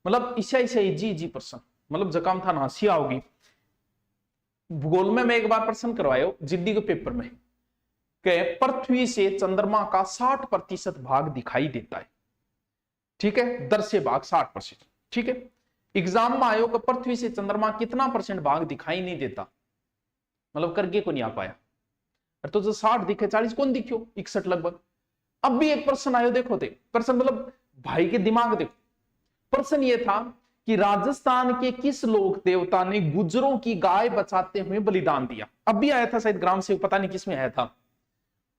मतलब ईसा जी प्रश्न, मतलब जकाम था हंसिया होगी। भूगोल में मैं एक बार प्रश्न करवायो जिद्दी के पेपर में कि पृथ्वी से चंद्रमा का 60% भाग दिखाई देता है, ठीक है, दर्श्य भाग 60%, ठीक है। एग्जाम में आयो कि पृथ्वी से चंद्रमा कितना % भाग दिखाई नहीं देता, मतलब करके को नहीं आ पाया, तो जो 60 दिखे 40 कौन दिखियो 61 लगभग। अब भी एक प्रश्न आयो, देखो थे प्रश्न, मतलब भाई के दिमाग देखो, प्रश्न ये था कि राजस्थान के किस लोक देवता ने गुजरों की गाय बचाते हुए बलिदान दिया। अब भी आया था शायद ग्राम से, पता नहीं किसमें आया था,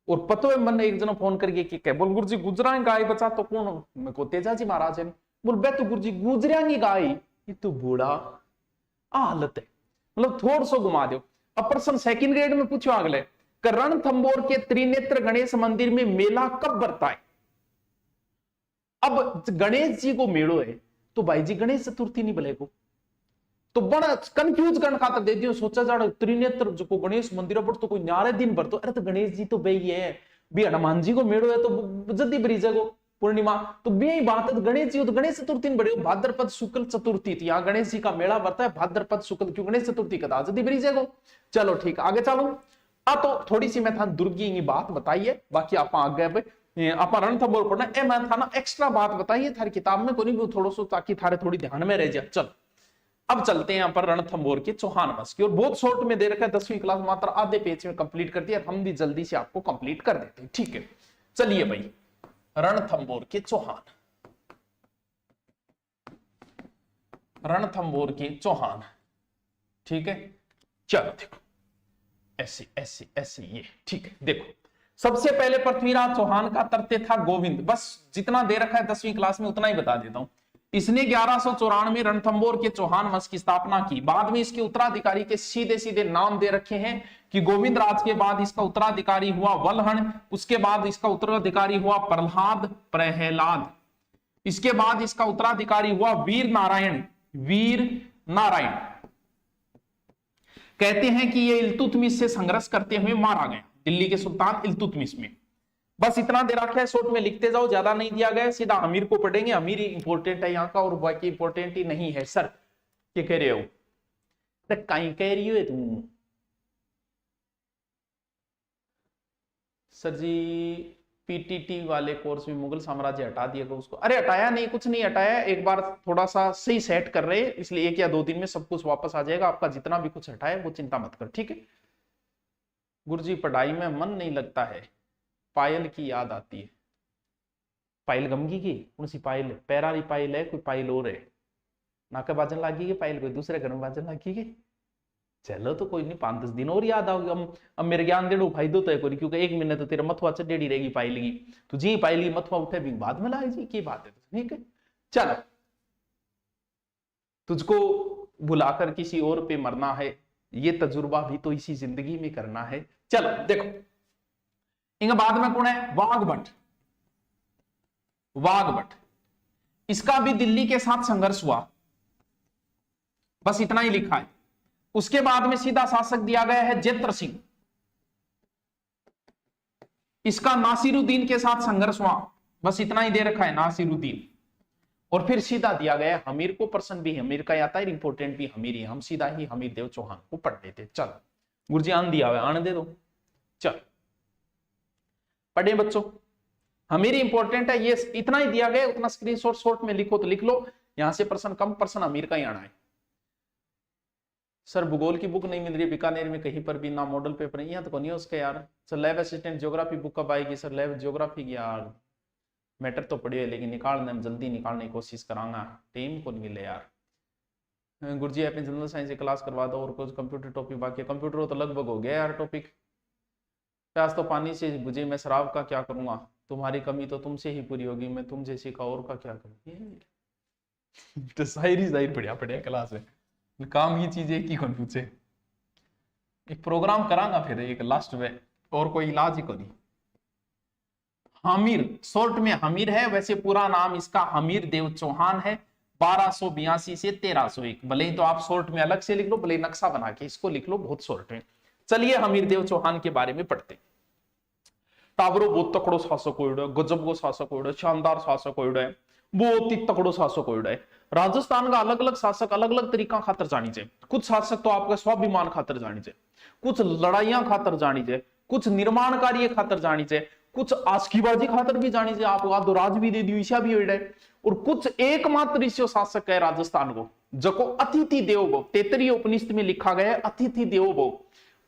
और पतो है मन ने एक जना फोन करके कि बोल गुरु जी गुजरा गाय बचा तो कौन, मैं को तेजा जी महाराज है, बोल बे तो गुरु जी गुजरिया की गाय, ये तो बूढ़ा हालत है, मतलब थोड़ा सा घुमा दो। अब प्रश्न सेकंड ग्रेड में पूछो अगले, रणथंभौर के त्रिनेत्र गणेश मंदिर में मेला कब बरता है? अब गणेश जी को मेड़ो है तो भाई जी गणेश चतुर्थी नहीं बोलेगो, तो बड़ा कंफ्यूज करने खातर दे दियो, सोचा जा त्रिनेत्र जो को गणेश मंदिर पर तो कोई न्यारे दिन भर तो, अरे तो गणेश जी तो बेही है, भी हनुमान जी को मेड़ो है तो जल्दी बरीजेगो पूर्णिमा, तो बे बात है गणेश जी तो गणेश चतुर्थी बड़े, भाद्रपद शुक्ल चतुर्थी थी, यहाँ गणेश जी का मेला बढ़ता है भाद्रपद शुक्ल, क्यों गणेश चतुर्थी कदा जल्दी बरीजेगो। चलो ठीक आगे चलो। तो थोड़ी सी मैं था दुर्गी की बात बताइए, बाकी आप आगे आप रणथंभौर पढ़ना ए मैं था ना एक्स्ट्रा बात बताइए थारी किताब में कोई भी थोड़ा सा, ताकि थारे थोड़ी ध्यान में रह जाए। चल अब चलते हैं यहाँ पर रणथंभौर के चौहान वंश की, और बहुत शॉर्ट में दे रखा है 10वीं क्लास, मात्र आधे पेज में कंप्लीट कर दिया, हम भी जल्दी से आपको कंप्लीट कर देते हैं। ठीक है, चलिए भाई रणथंभौर के चौहान, रणथंभौर के चौहान। ठीक है, चलो देखो ऐसे ऐसे ऐसे ये। ठीक है, देखो सबसे पहले पृथ्वीराज चौहान का तरते था गोविंद, बस जितना दे रखा है 10वीं क्लास में उतना ही बता देता हूं। इसने 1194 में रणथंभौर के चौहान वंश की स्थापना की। बाद में इसके उत्तराधिकारी के सीधे सीधे नाम दे रखे हैं कि गोविंद राज के बाद इसका उत्तराधिकारी हुआ वल्हण, उसके बाद इसका उत्तराधिकारी हुआ प्रहलाद, इसके बाद इसका उत्तराधिकारी हुआ वीर नारायण। कहते हैं कि ये इल्तुतमिश से संघर्ष करते हुए मारा गया, दिल्ली के सुल्तान इल्तुतमिश में। बस इतना दे रखा है, शॉर्ट में लिखते जाओ, ज्यादा नहीं दिया गया, सीधा अमीर को पढ़ेंगे। अमीर ही इंपॉर्टेंट है यहाँ का, और बाकी इंपॉर्टेंट ही नहीं है। सर क्या कह रहे हो, कहीं कह रही हो तुम? सर जी पीटीटी वाले कोर्स में मुगल साम्राज्य हटा दिया उसको। अरे हटाया नहीं, कुछ नहीं हटाया, एक बार थोड़ा सा सही सेट कर रहे हैं, इसलिए 1 या 2 दिन में सब कुछ वापस आ जाएगा आपका, जितना भी कुछ हटाया वो चिंता मत कर। ठीक है गुरुजी, पढ़ाई में मन नहीं लगता है, पायल की याद आती है। पायल गमगी की कौन सी पायल? पैरारी पायल है, कोई पायल और है? नाके बाजन लागी के पायल कोई दूसरे घर में बाजन लागी के? चलो तो कोई नहीं, 5-10 दिन और याद आओगे। अब मेरे ज्ञान देने फायदो तो है कोई, क्योंकि 1 महीने तो तेरा मथुआ चढ़ेड़ी रहेगी पायल की, तो जी पायल की मथुआ उठे भी बाद में लाए जी, की बात है। ठीक है चलो, तुझको बुलाकर किसी और पे मरना है, ये तजुर्बा भी तो इसी जिंदगी में करना है। चलो देखो, इनके बाद में कौन है? वाघभट्ट। इसका भी दिल्ली के साथ संघर्ष हुआ, बस इतना ही लिखा है। उसके बाद में सीधा शासक दिया गया है जैत्र सिंह, इसका नासिरुद्दीन के साथ संघर्ष हुआ, बस इतना ही दे रखा है नासिरुद्दीन। और फिर सीधा दिया गया हमीर को, प्रश्न भी हमीर का आता है, इंपोर्टेंट भी हमीर ही, हम सीधा ही हमीर देव चौहान को पढ़ लेते। चलो गुरुजी आन दिया हुआ, आने दे दो। चल पढ़े बच्चों, हमीर इंपॉर्टेंट है, ये इतना ही दिया गया, उतना स्क्रीनशॉट शॉर्ट में लिखो तो लिख लो, यहां से प्रश्न कम, प्रश्न हमीर का ही आना है। सर भूगोल की बुक नहीं मिल रही बीकानेर में कहीं पर भी, ना मॉडल पेपर है यहाँ तो नहीं है उसका यार। Sir lab assistant geography book कब आएगी? सर लैब ज्योग्राफी की यार मैटर तो पड़ी है, लेकिन निकालने में जल्दी निकालने की कोशिश करांगा, टाइम को नहीं मिले यार। गुरुजी अपने जनरल साइंस की क्लास करवा दो, और कुछ कंप्यूटर टॉपिक बाकी है। कंप्यूटर तो लगभग हो गया यार टॉपिक, प्यास तो पानी से बुझी, मैं शराब का क्या करूंगा, तुम्हारी कमी तो तुमसे ही पूरी होगी, मैं तुम जैसी का और का क्या करूँ। तो शायरी बढ़िया बढ़िया क्लास है, काम ही चीज एक ही कौन पूछे। एक प्रोग्राम करांगा फिर एक लास्ट में, और कोई इलाज ही को नहीं। हमीर शॉर्ट में हमीर है, वैसे पूरा नाम इसका हमीर देव चौहान है। 1282 से 1301, भले ही तो आप शॉर्ट में अलग से लिख लो, भले नक्शा बना के इसको लिख लो, बहुत शॉर्ट में। चलिए हमीर देव चौहान के बारे में पढ़ते। टावरो बहुत तकड़ो शासक होइडो, गजब को शासक होइडो, शानदार शासक होइडो है, बहुत ही तकड़ो शासक होइडो है। राजस्थान का अलग अलग शासक अलग अलग तरीका खातर जानी चाहिए। कुछ शासक तो आपका स्वाभिमान खातर जानी चाहिए, कुछ लड़ाइयां खातर जानी चाहिए, कुछ निर्माण कार्य खातर जानी चाहिए, कुछ आस्कीबाजी खातर भी जानी चाहिए, आपको आधो राज भी दे दी ईशा भी है। और कुछ एकमात्र ईश्वर शासक है राजस्थान को, जको अतिथि देवो भव, 33 उपनिषद में लिखा गया है अतिथि देवो भव।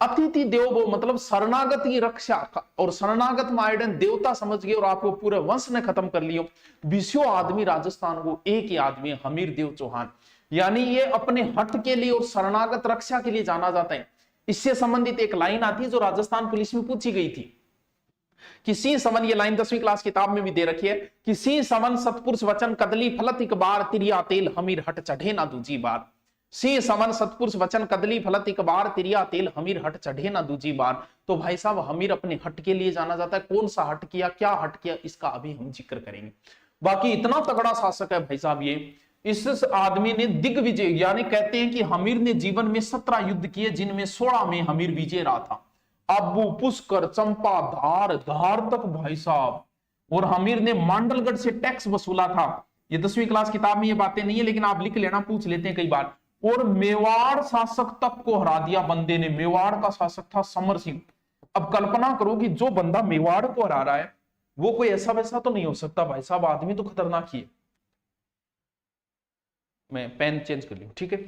अतिथि देवो मतलब शरणागत की रक्षा, और शरणागत माइडन देवता समझ गए और आपको पूरे वंश ने खत्म कर लियो। 20 आदमी राजस्थान को, एक ही आदमी हमीर देव चौहान, यानी ये अपने हट के लिए और शरणागत रक्षा के लिए जाना जाता है। इससे संबंधित एक लाइन आती है जो राजस्थान पुलिस में पूछी गई थी कि सिंह समन, ये लाइन 10वीं क्लास किताब में भी दे रखी है कि सिंह समन सतपुरुष वचन कदली फलत एक बार, तिरिया तेल हमीर हट चढ़े ना दूजी बार। सिंह समन सतपुरुष वचन कदली फलत एक बार, तिरिया तेल हमीर हट चढ़े ना दूजी बार। तो भाई साहब हमीर अपने हट के लिए जाना जाता है, कौन सा हट किया, क्या हट किया, इसका अभी हम जिक्र करेंगे। बाकी इतना तगड़ा शासक है भाई साहब ये। इस आदमी ने दिग्विजय, यानी कहते हैं कि हमीर ने जीवन में 17 युद्ध किए, जिनमें 16 में हमीर विजय रहा था। अब्बू, पुष्कर, चंपा, धार तक भाई साहब। और हमीर ने मांडलगढ़ से टैक्स वसूला था। ये 10वीं क्लास किताब में ये बातें नहीं है, लेकिन आप लिख लेना, पूछ लेते हैं कई बार। और मेवाड़ शासक तक को हरा दिया बंदे ने। मेवाड़ का शासक था समर सिंह, अब कल्पना करो कि जो बंदा मेवाड़ को हरा रहा है वो कोई ऐसा वैसा तो नहीं हो सकता भाई साहब, आदमी तो खतरनाक ही है। मैं पेन चेंज कर लूं, ठीक है।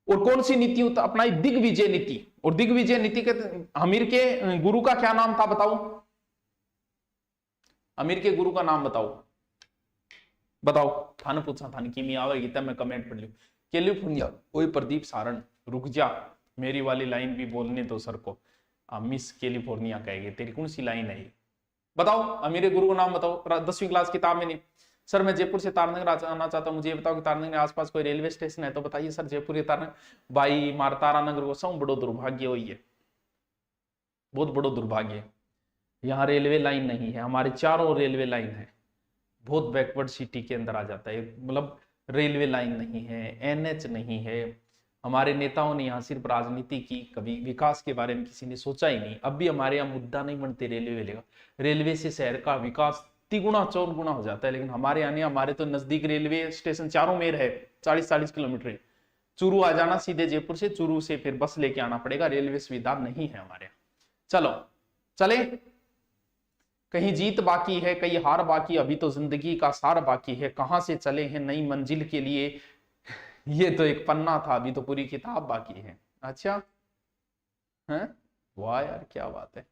और कौन सी नीति अपनाई? दिग्विजय नीति। और दिग्विजय नीति के आमिर के गुरु का क्या नाम था बताओ? आमिर के गुरु का नाम बताओ, बताओ। थाने पूछा था कि मैं आवेगी तब मैं कमेंट पढ़ लू। कैलिफोर्निया। ओए प्रदीप सारण रुक जा, मेरी वाली लाइन भी बोलने दो सर को। मिस कैलिफोर्निया कहेगी, तेरी कौन सी लाइन है ये बताओ? आमिर गुरु का नाम बताओ। 10वीं क्लास किताब में नहीं। सर मैं जयपुर से तारनगर आना चाहता हूँ, मुझे ये बताओ कि तारनगर के आसपास कोई रेलवे स्टेशन है तो बताइए। सर जयपुर के तारनगर, भाई मार तारानगर को सब बड़ो दुर्भाग्य हुई है, बहुत बड़ो दुर्भाग्य है। यहाँ रेलवे लाइन नहीं है, हमारे चारों रेलवे लाइन है, बहुत बैकवर्ड सिटी के अंदर आ जाता है, मतलब रेलवे लाइन नहीं है, एनएच नहीं है। हमारे नेताओं ने यहाँ सिर्फ राजनीति की, कभी विकास के बारे में किसी ने सोचा ही नहीं। अब भी हमारे यहाँ मुद्दा नहीं बनते रेलवे का। रेलवे से शहर का विकास 3 गुना 4 गुना हो जाता है, लेकिन हमारे यहाँ हमारे तो नजदीक रेलवे स्टेशन चारों में है, 40-40 किलोमीटर है। चूरू आ जाना सीधे जयपुर से, चूरू से फिर बस लेके आना पड़ेगा, रेलवे सुविधा नहीं है हमारे यहाँ। चलो चले, कहीं जीत बाकी है, कहीं हार बाकी, अभी तो जिंदगी का सार बाकी है। कहां से चले हैं नई मंजिल के लिए, ये तो एक पन्ना था, अभी तो पूरी किताब बाकी है। अच्छा है, वाह यार क्या बात है।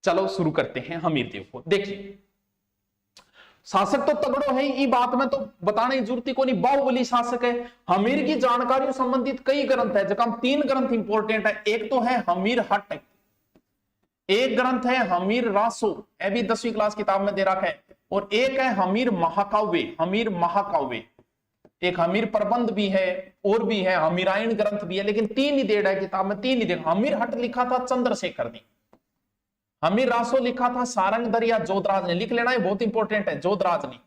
चलो शुरू करते हैं हमीर देव को। देखिए शासक तो तगड़ो है, ये बात में तो बताने की जरूरत को नहीं, बाहुबली शासक है। हमीर की जानकारियों संबंधित कई ग्रंथ है, जब 3 ग्रंथ इंपोर्टेंट है। एक तो है हमीर हट, एक ग्रंथ है हमीर रासो, ये भी 10वीं क्लास किताब में दे रखा है, और एक है हमीर महाकाव्य। हमीर महाकाव्य, एक हमीर प्रबंध भी है और भी है, हमीरायण ग्रंथ भी है, लेकिन 3 ही दे रहा है किताब में, 3 ही दे। हमीर हट लिखा था चंद्रशेखर ने, हमीर रासो लिखा था सारंगधर या जोधराज ने, लिख लेना है बहुत इंपॉर्टेंट है, जोधराज ने।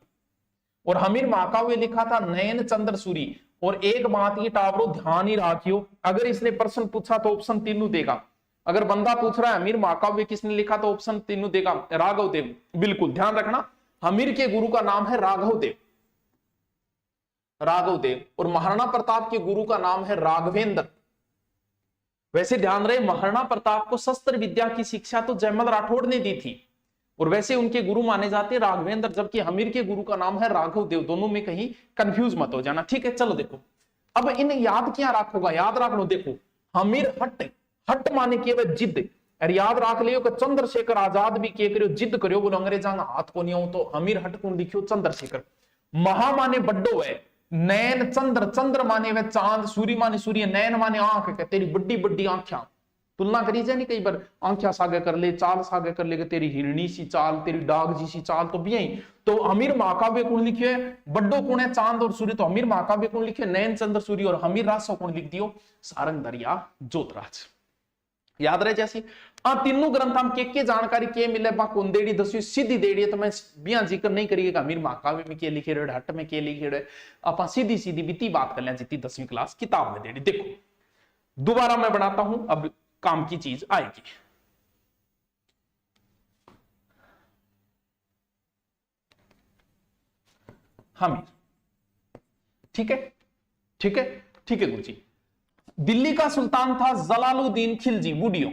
और हमीर महाकाव्य लिखा था नयन चंद्र सूरी। और एक बात ये टावरो ध्यान ही रखियो, अगर इसने प्रश्न पूछा तो ऑप्शन 3 देगा। अगर बंदा पूछ रहा है हमीर महाकाव्य किसने लिखा तो ऑप्शन 3 देगा, राघव देव। बिल्कुल ध्यान रखना, हमीर के गुरु का नाम है राघव देव, राघव देव। और महाराणा प्रताप के गुरु का नाम है राघवेंद्र। वैसे ध्यान रहे, महाराणा प्रताप को शस्त्र विद्या की शिक्षा तो जयमल राठौड़ ने दी थी, और वैसे उनके गुरु माने जाते हैं राघवेंद्र, जबकि हमीर के गुरु का नाम है राघव देव। दोनों में कहीं कंफ्यूज मत हो जाना, ठीक है। चलो देखो, अब इन्हें याद क्या रखोगा, याद रख लो। देखो हमीर हट, हट माने केवल जिद, और याद रख लियो कि चंद्रशेखर आजाद भी के करियो जिद करियो, बोलो अंग्रेजा हाथ को नहीं हो तो हमीर हट को लिखियो चंद्रशेखर। महा माने बड्डो है, नैन चंद्र, चंद्र माने वे चांद, सूर्य माने सूर्य, नैन माने आंख के तेरी बड्डी बड्डी आंखियां। तुलना करी जाए नहीं कई बार, आंखियां सागे कर ले, चाल सागे कर ले, तेरी हिरणी सी चाल, तेरी डाग जी सी चाल, तो भी तो हमीर महाकाव्य कौन लिखियो है, बड्डो कौन है चांद और सूर्य, तो हमीर महाकाव्य कौन लिखियो नैन चंद्र सूर्य, और हमीर रासो कौन लिख दियो सारंगधर या जोधराज। याद रहे जैसी तीनों ग्रंथ हम के जानकारी के मिले बा कौन देड़ी 10वीं सीधी देड़ी है, तो मैं बिया जिक्र नहीं करिएगा हमीर महाकाव्य में के लिखे रहे, हट में के लिखे रहे, आप सीधी सीधी बीती बात कर लें जितनी 10वीं क्लास किताब में देड़ी। देखो दोबारा मैं बनाता हूं, अब काम की चीज आएगी। हमीर, ठीक है ठीक है ठीक है गुरुजी। दिल्ली का सुल्तान था जलालुद्दीन खिलजी, बूढ़ियो।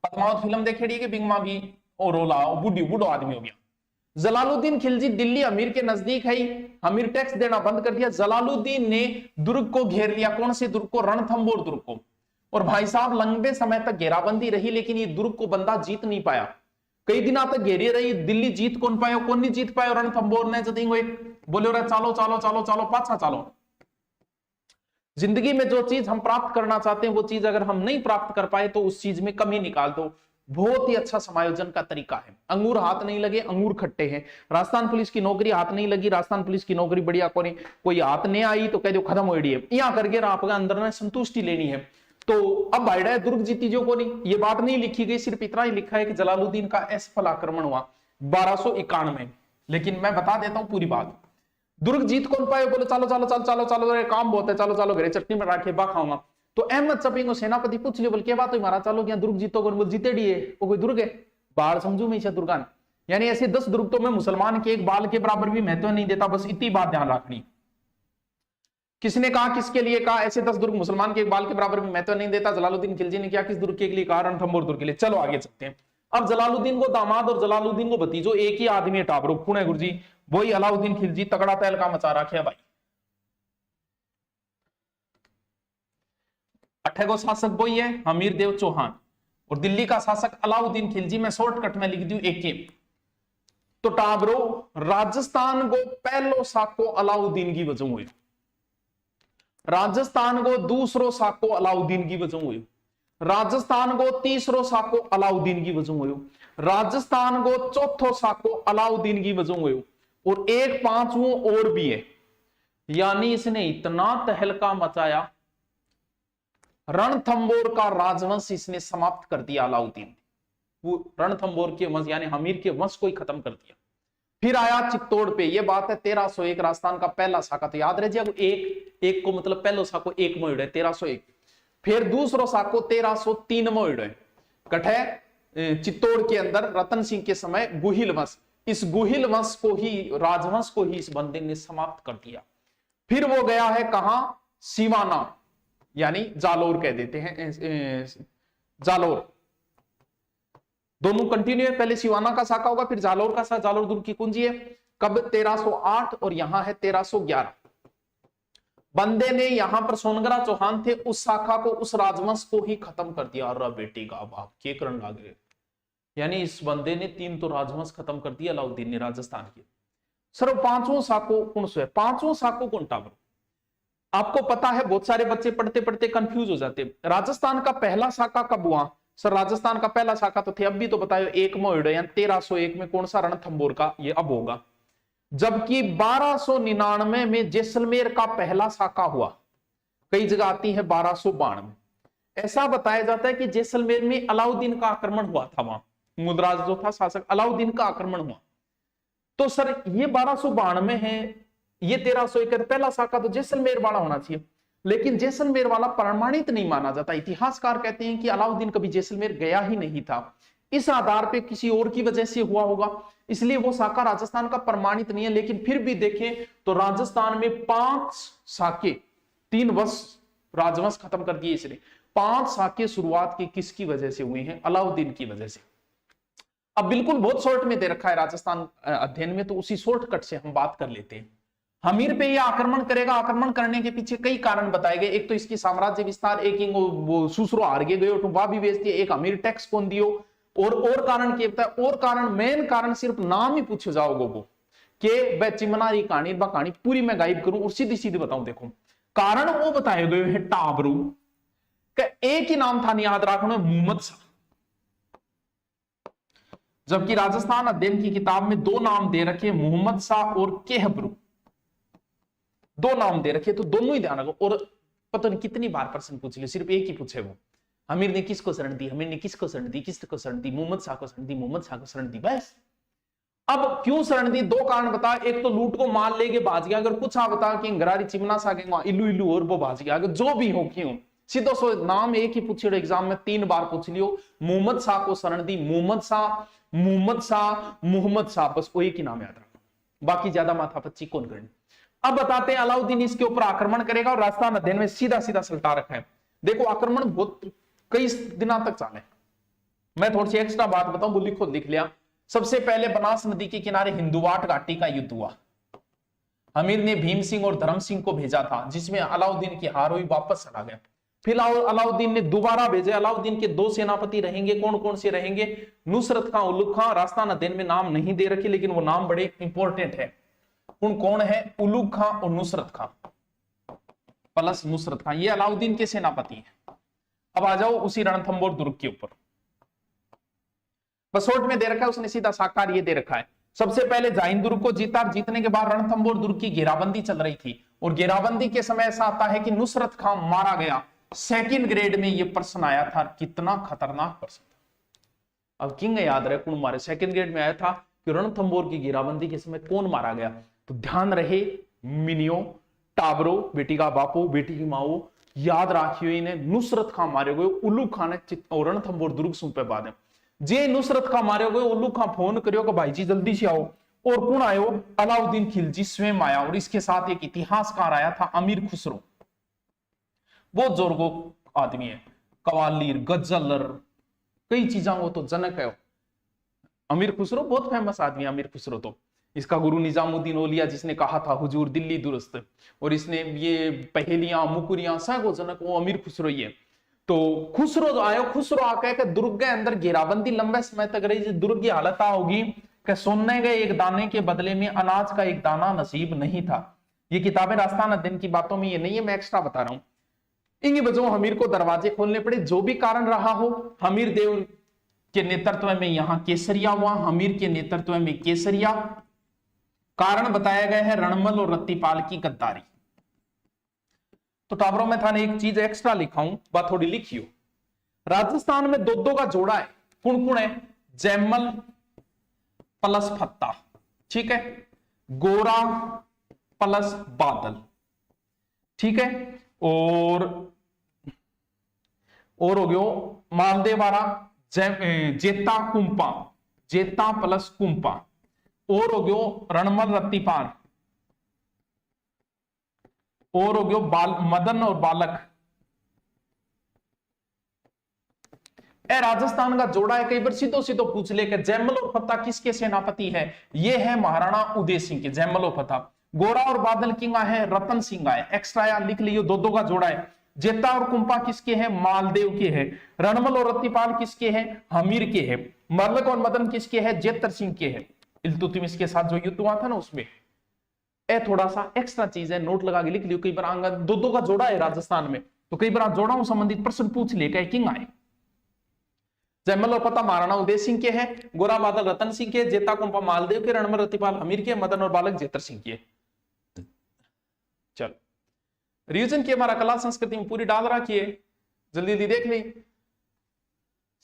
पद्मावत फिल्म देखेड़ी कि बिंगमा भी और रोला बूढ़ी बूढ़ो आदमी हो गया। जलालुद्दीन खिलजी दिल्ली अमीर के नजदीक है, अमीर टैक्स देना बंद कर दिया। जलालुद्दीन ने दुर्ग को घेर लिया, कौन से दुर्ग को, रणथंबोर दुर्ग को। और भाई साहब लंबे समय तक घेराबंदी रही, लेकिन ये दुर्ग को बंदा जीत नहीं पाया, कई दिनों तक घेरी रही, दिल्ली जीत कौन पाया, कौन नहीं जीत पाया। रणथंबोर ने जब बोले चालो चालो चालो चालो पाछा चालो। जिंदगी में जो चीज हम प्राप्त करना चाहते हैं वो चीज अगर हम नहीं प्राप्त कर पाए तो उस चीज में कमी निकाल दो। बहुत ही अच्छा समायोजन का तरीका है। अंगूर हाथ नहीं लगे, अंगूर खट्टे हैं। राजस्थान पुलिस की नौकरी हाथ नहीं लगी, राजस्थान पुलिस की नौकरी बढ़िया कोई हाथ नहीं आई तो कह दो खत्म हो रही है, यहाँ करके आपका अंदर में संतुष्टि लेनी है। तो अब बाइडा दुर्ग जीती जो को नहीं, ये बात नहीं लिखी गई, सिर्फ इतना ही लिखा है कि जलालुद्दीन का असफल आक्रमण हुआ 1291। लेकिन मैं बता देता हूं पूरी बात। दुर्ग जीत कौन पाए, बोले चलो चलो चलो चलो चलो काम बहुत है, चलो चलो घरे चटनी में राखे बा खाऊंगा। तो अहमद शफी को सेनापति पूछ लियो, बोल क्या बात हुई महाराज, चलो क्या दुर्ग जीतो, बोल जीते डी है वो कोई दुर्ग है, बाढ़ समझू में दुर्गान। यानी ऐसे 10 दुर्ग तो मैं मुसलमान के एक बाल के बराबर भी महत्व नहीं देता, बस इतनी बात ध्यान रखनी। किसने कहा, किसके लिए कहा? ऐसे 10 दुर्ग मुसलमान के एक बाल के बराबर भी महत्व नहीं देता। जलालुद्दीन खिलजी ने क्या, किस दुर्ग के लिए कहा? रणथंभौर दुर्ग के लिए। चलो आगे चलते हैं। अब जलालुद्दीन को दामाद और जलालुद्दीन को भतीजो एक ही आदमी है टाबरो, कौन है गुरुजी? वही अलाउद्दीन खिलजी, तगड़ा तहलका मचा रखा भाई। अठे को शासक वही है हमीर देव चौहान, और दिल्ली का शासक अलाउद्दीन खिलजी। मैं शॉर्टकट में लिख दूं एक ही। तो टाबरो राजस्थान को पहलो साको अलाउद्दीन की वजह हुई, राजस्थान को दूसरो साको अलाउद्दीन की वजह हुई, राजस्थान को तीसरो साको अलाउद्दीन की वजह हुई, राजस्थान को चौथो साको अलाउद्दीन की वजह हुई, और एक पांचवों और भी है। यानी इसने इतना तहलका मचाया, रणथंभौर का राजवंश इसने समाप्त कर दिया अलाउद्दीन। वो रणथंभौर के वंश यानी हमीर के वंश को ही खत्म कर दिया। फिर आया चित्तौड़ पे, ये बात है 1301, राजस्थान का पहला साका। तो याद रहे एक को मतलब पहलो साको एक मोइड है 1301, फिर दूसरो साको 1303 मोइड है। कठे चित्तौड़ के अंदर रतन सिंह के समय गुहिल वंश, इस गुहिल वंश को ही, राजवंश को ही इस बंदे ने समाप्त कर दिया। फिर वो गया है कहां? सिवाना, यानी जालोर कह देते हैं, जालोर। दोनों कंटिन्यू है, पहले सिवाना का साका होगा, फिर जालोर का साका। जालोर दुर्ग की कुंजी है। कब? 1308, और यहां है 1311। बंदे ने यहां पर सोनगरा चौहान थे, उस शाखा को, उस राजवंश को ही खत्म कर दिया। और बेटी का बाप के करण लागे, यानी इस बंदे ने 3 तो राजवंश खत्म कर दिया अलाउद्दीन ने राजस्थान के। सर पांचवों साको कौन सा है? पांचवों साको कौन टावर? आपको पता है, बहुत सारे बच्चे पढ़ते पढ़ते कंफ्यूज हो जाते। राजस्थान का पहला शाखा कब हुआ? सर राजस्थान का पहला शाखा तो थे, अब भी तो बताओ, एक मोइड यानी 1301 में कौन सा? रणथंभौर का, ये अब होगा। जबकि 1299 में जैसलमेर का पहला शाखा हुआ। कई जगह आती है 1292। ऐसा बताया जाता है कि जैसलमेर में अलाउद्दीन का आक्रमण हुआ था, वहां मुदराज जो था शासक, अलाउद्दीन का आक्रमण हुआ। तो सर ये 1292 है, ये 1301 पहला शाखा, तो जैसलमेर वाला होना चाहिए। लेकिन जैसलमेर वाला प्रमाणित नहीं माना जाता। इतिहासकार कहते हैं कि अलाउद्दीन कभी जैसलमेर गया ही नहीं था। इस आधार पे किसी और की वजह से हुआ होगा, इसलिए वो शाखा राजस्थान का प्रमाणित नहीं है। लेकिन फिर भी देखें तो राजस्थान में 5 शाखे, 3 वर्ष राजवंश खत्म कर दिए इसने। 5 शाखे शुरुआत की किसकी वजह से हुई है? अलाउद्दीन की वजह से। अब बिल्कुल बहुत शॉर्ट में दे रखा है राजस्थान अध्ययन में, तो उसी शॉर्टकट से हम बात कर लेते हैं। हमीर पे यह आक्रमण करेगा। आक्रमण करने के पीछे कई कारण बताए गए। एक तो इसकी साम्राज्य विस्तार, एक वो सुसरो हार गए टुबा भी बेच दिए, एक हमीर टैक्स कौन दियो, और कारण क्या बताया? और कारण, मेन कारण सिर्फ नाम ही पूछे जाओगे वो के वह चिमनारी कहानी पूरी मैं गायब करूं और सीधी सीधी बताऊं। देखो कारण वो बताए गए हैं टाबरू का, एक ही नाम था, नहीं याद रखना, मुहम्मद शाह। जबकि राजस्थान अध्ययन की किताब में 2 नाम दे रखे, मुहम्मद शाह और केहबरू, 2 नाम दे रखे। तो दोनों ही ध्यान रखो। और पता नहीं कितनी बार प्रश्न पूछ लिया, सिर्फ एक ही पूछे वो, हमीर ने किसको शरण दी, हमीर ने किसको शरण दी, किसको शरण दी? मुहम्मद शाह को शरण दी, मुहम्मद शाह को शरण दी, बस। अब क्यों शरण दी? 2 कारण बता। एक तो लूट को मार लेके भाज गया, अगर कुछ आप बता कि गरारी चिमना सा के इल्लू इल्लू और वो भाज गया, अगर जो भी हो क्यों, सीधो सो नाम एक ही पूछे, एग्जाम में 3 बार पूछ लियो, मुहम्मद शाह को शरण दी, मुहम्मद शाह, मुहम्मद शाह, मुहम्मद शाह, बस वो एक ही नाम याद रखो, बाकी ज्यादा माथापच्ची कौन करनी। अब बताते हैं अलाउद्दीन इसके ऊपर आक्रमण करेगा, और राजस्थान अध्ययन में सीधा सीधा सल्टा रखा है। देखो आक्रमण बहुत कई दिनों तक चाले। मैं थोड़ी सी एक्स्ट्रा बात बताऊं, बुल्ली खुद लिख लिया। सबसे पहले बनास नदी के किनारे हिंदुवाट घाटी का युद्ध हुआ। हमीर ने भीम सिंह और धर्म सिंह को भेजा था, जिसमें अलाउद्दीन की हार हुई, वापस चला गया। फिर अलाउद्दीन ने दोबारा भेजे। अलाउद्दीन के 2 सेनापति रहेंगे, कौन कौन से रहेंगे? नुसरत खां, उलुग खां। राजस्थान अध्ययन में नाम नहीं दे रखे, लेकिन वो नाम बड़े इंपॉर्टेंट है। कौन है? उलुग खां और नुसरत खां प्लस नुसरत खां, ये अलाउद्दीन के सेनापति हैं। अब आ जाओ उसी रणथंभौर दुर्ग के ऊपर, बसोट में दे रखा है, उसने सीधा साकार ये दे रखा है। सबसे पहले जाइन दुर्ग को जीता, जीतने के बाद रणथंभौर दुर्ग की घेराबंदी चल रही थी, और घेराबंदी के समय ऐसा आता है कि नुसरत खां मारा गया। 2nd ग्रेड में ये प्रश्न आया था, कितना खतरनाक प्रश्न था। अब किंग याद रहे कौन मारे, 2nd ग्रेड में आया था कि रणथंभौर की घेराबंदी के समय कौन मारा गया। तो ध्यान रहे, मिनियो, टाबरो, बेटी का बापू, बेटी की माओ, याद राखियो इन्हें। नुसरत खां मारे गए, उल्लू खां ने रणथंभौर दुर्ग सुन पे बाद जे नुसरत खां मारे गए, उल्लू खां फोन करियो कि भाई जी जल्दी से आओ। और कौन आयो? अलाउद्दीन खिलजी स्वयं आया, और इसके साथ एक इतिहासकार आया था अमीर खुसरो। बहुत जोरगो आदमी है, कवालीर, गजलर, कई चीजा वो तो जनक है अमीर खुसरो, बहुत फेमस आदमी है अमीर खुसरो। तो इसका गुरु निजामुद्दीन औलिया जिसने कहा था हुजूर दिल्ली दुरुस्त, और इसने ये पहेलियां मुकुरियां सगो जनक वो अमीर खुसरो ही है। तो खुसरो जो आयो, खुसरो आके के दुर्ग के अंदर घेराबंदी लंबे समय तक रही। दुर्ग की हालत होगी कि सोने गए एक दाने के बदले में अनाज का एक दाना नसीब नहीं था। ये किताबें राजस्थान अध्ययन की बातों में ये नहीं है, मैं एक्स्ट्रा बता रहा हूं। इन्हीं वजहों हमीर को दरवाजे खोलने पड़े। जो भी कारण रहा हो, हमीर देव के नेतृत्व में यहां केसरिया हुआ, हमीर के नेतृत्व में केसरिया। कारण बताया गया है रणमल और रत्तीपाल की गद्दारी। तो टाबरों में था एक चीज एक्स्ट्रा लिखा हूं, बात थोड़ी लिखियो। राजस्थान में दो का जोड़ा है, कौन कौन है? जैमल प्लस फत्ता, ठीक है, गोरा प्लस बादल, ठीक है, और हो गयो मालदेवारा जेता कुंपा, जेता प्लस कुंपा, और हो गयो रणमल रत्तीपाल, और हो गयो मदन और बालक। राजस्थान का जोड़ा है, कई बार सीधो सीधो पूछ ले कि जैमल और फत्ता किसके सेनापति है? ये है महाराणा उदय सिंह के, जैमल और फत्ता। गोरा और बादल किंगा है? रतन सिंह है। एक्स्ट्रा यार लिख लियो, दो का जोड़ा है। जेता और कुंपा किसके हैं? मालदेव के हैं। रणमल और रत्तीपाल किसके हैं? हमीर के हैं। मरलक और मदन किसके हैं? जेतर सिंह के हैं। इल्तुतमिश के साथ जो युद्ध हुआ था ना उसमें। थोड़ा सा एक्स्ट्रा चीज है, नोट लगा के लिख लियो। कई बार आंगा दो का जोड़ा है राजस्थान में, तो कई बार जोड़ाओं संबंधित प्रश्न पूछ ले कि किंग आए। जैमल और फत्ता महाराणा उदय सिंह के हैं, गोरा बादल रतन सिंह के, जेता कुंपा मालदेव के, रणमल रत्तीपाल हमीर के, मदन और बालक जेतर सिंह के। चलो रिवीजन की हमारा कला संस्कृति में पूरी डाल रखी है, जल्दी जल्दी देख ली।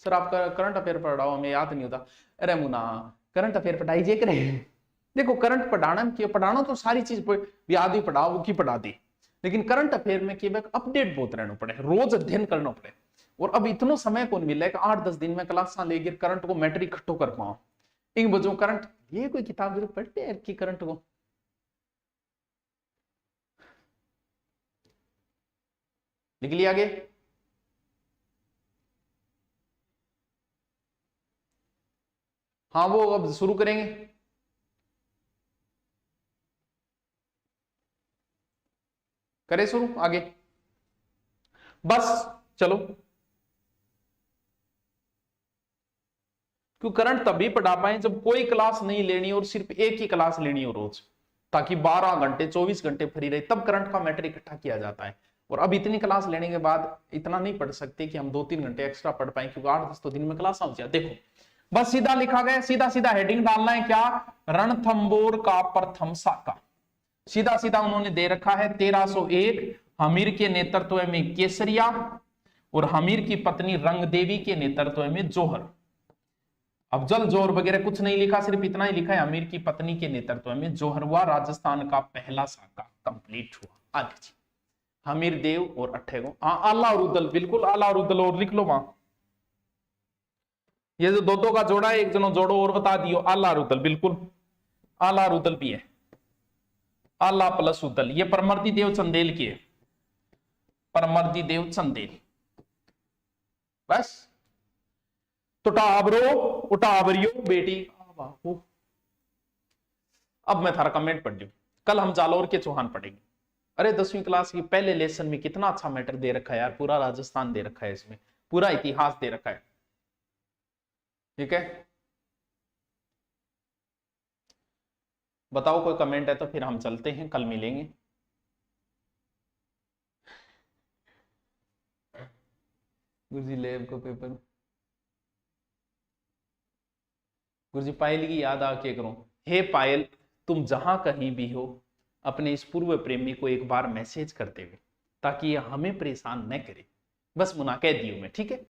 सर आपका करंट अफेयर पढ़ाओ, हमें याद नहीं होता। अरे मुना करंट अफेयर पढ़ाई जे करे। देखो करंट पढ़ाना तो सारी चीज याद ही पढ़ाओ, वो की पढ़ा दी, लेकिन करंट अफेयर में केवल अपडेट बहुत रहना पड़े, रोज अध्ययन करना पड़े। और अब इतना समय कौन मिला है कि 8-10 दिन में क्लास लेकर करंट को मैटर इकट्ठो कर पाओ। इन वजहों करंट ये कोई किताब जरूर पढ़ते हैं कि करंट को लिख लिया आगे। हाँ वो अब शुरू करेंगे। करें शुरू आगे, बस चलो। क्यों करंट तभी पढ़ा पाए जब कोई क्लास नहीं लेनी और सिर्फ एक ही क्लास लेनी हो रोज, ताकि 12 घंटे 24 घंटे फ्री रहे, तब करंट का मैटर इकट्ठा किया जाता है। और अब इतनी क्लास लेने के बाद इतना नहीं पढ़ सकते कि हम 2-3 घंटे एक्स्ट्रा पढ़ पाए, क्योंकि 8-10 तो दिन में क्लास हो जाए। देखो बस सीधा लिखा गया, सीधा सीधा हेडिंग डालना है क्या? रणथंबोर का प्रथम साका। सीधा सीधा उन्होंने दे रखा है 1301 हमीर के नेतृत्व में केसरिया और हमीर की पत्नी रंगदेवी के नेतृत्व में जोहर। अब जल जोहर वगैरह कुछ नहीं लिखा, सिर्फ इतना ही लिखा है हमीर की पत्नी के नेतृत्व में जोहर हुआ। राजस्थान का पहला साका कंप्लीट हुआ। आगे जी हमीर देव और 8 गो आला और उदल, बिल्कुल आला और उदल, और लिख लो वहां। ये जो दो का जोड़ा है, एक जनो जोड़ो और बता दियो। आला और उदल, बिल्कुल आला और उदल भी है। आला प्लस उदल, ये परमर्दी देव चंदेल की है, परमर्दी देव चंदेल। बस तो टाबरो उटावरियो बेटी। अब मैं थारा कमेंट पढ़ लू, कल हम जालौर के चौहान पढ़ेंगे। अरे 10वीं क्लास की पहले लेसन में कितना अच्छा मैटर दे रखा है यार, पूरा राजस्थान दे रखा है, इसमें पूरा इतिहास दे रखा है। ठीक है बताओ कोई कमेंट है तो फिर हम चलते हैं, कल मिलेंगे। गुरुजी लैब को पेपर, गुरुजी पायल की याद आके करो। हे पायल, तुम जहां कहीं भी हो अपने इस पूर्व प्रेमी को एक बार मैसेज करते हुए, ताकि यह हमें परेशान न करे। बस मुना कह दियो मैं, ठीक है।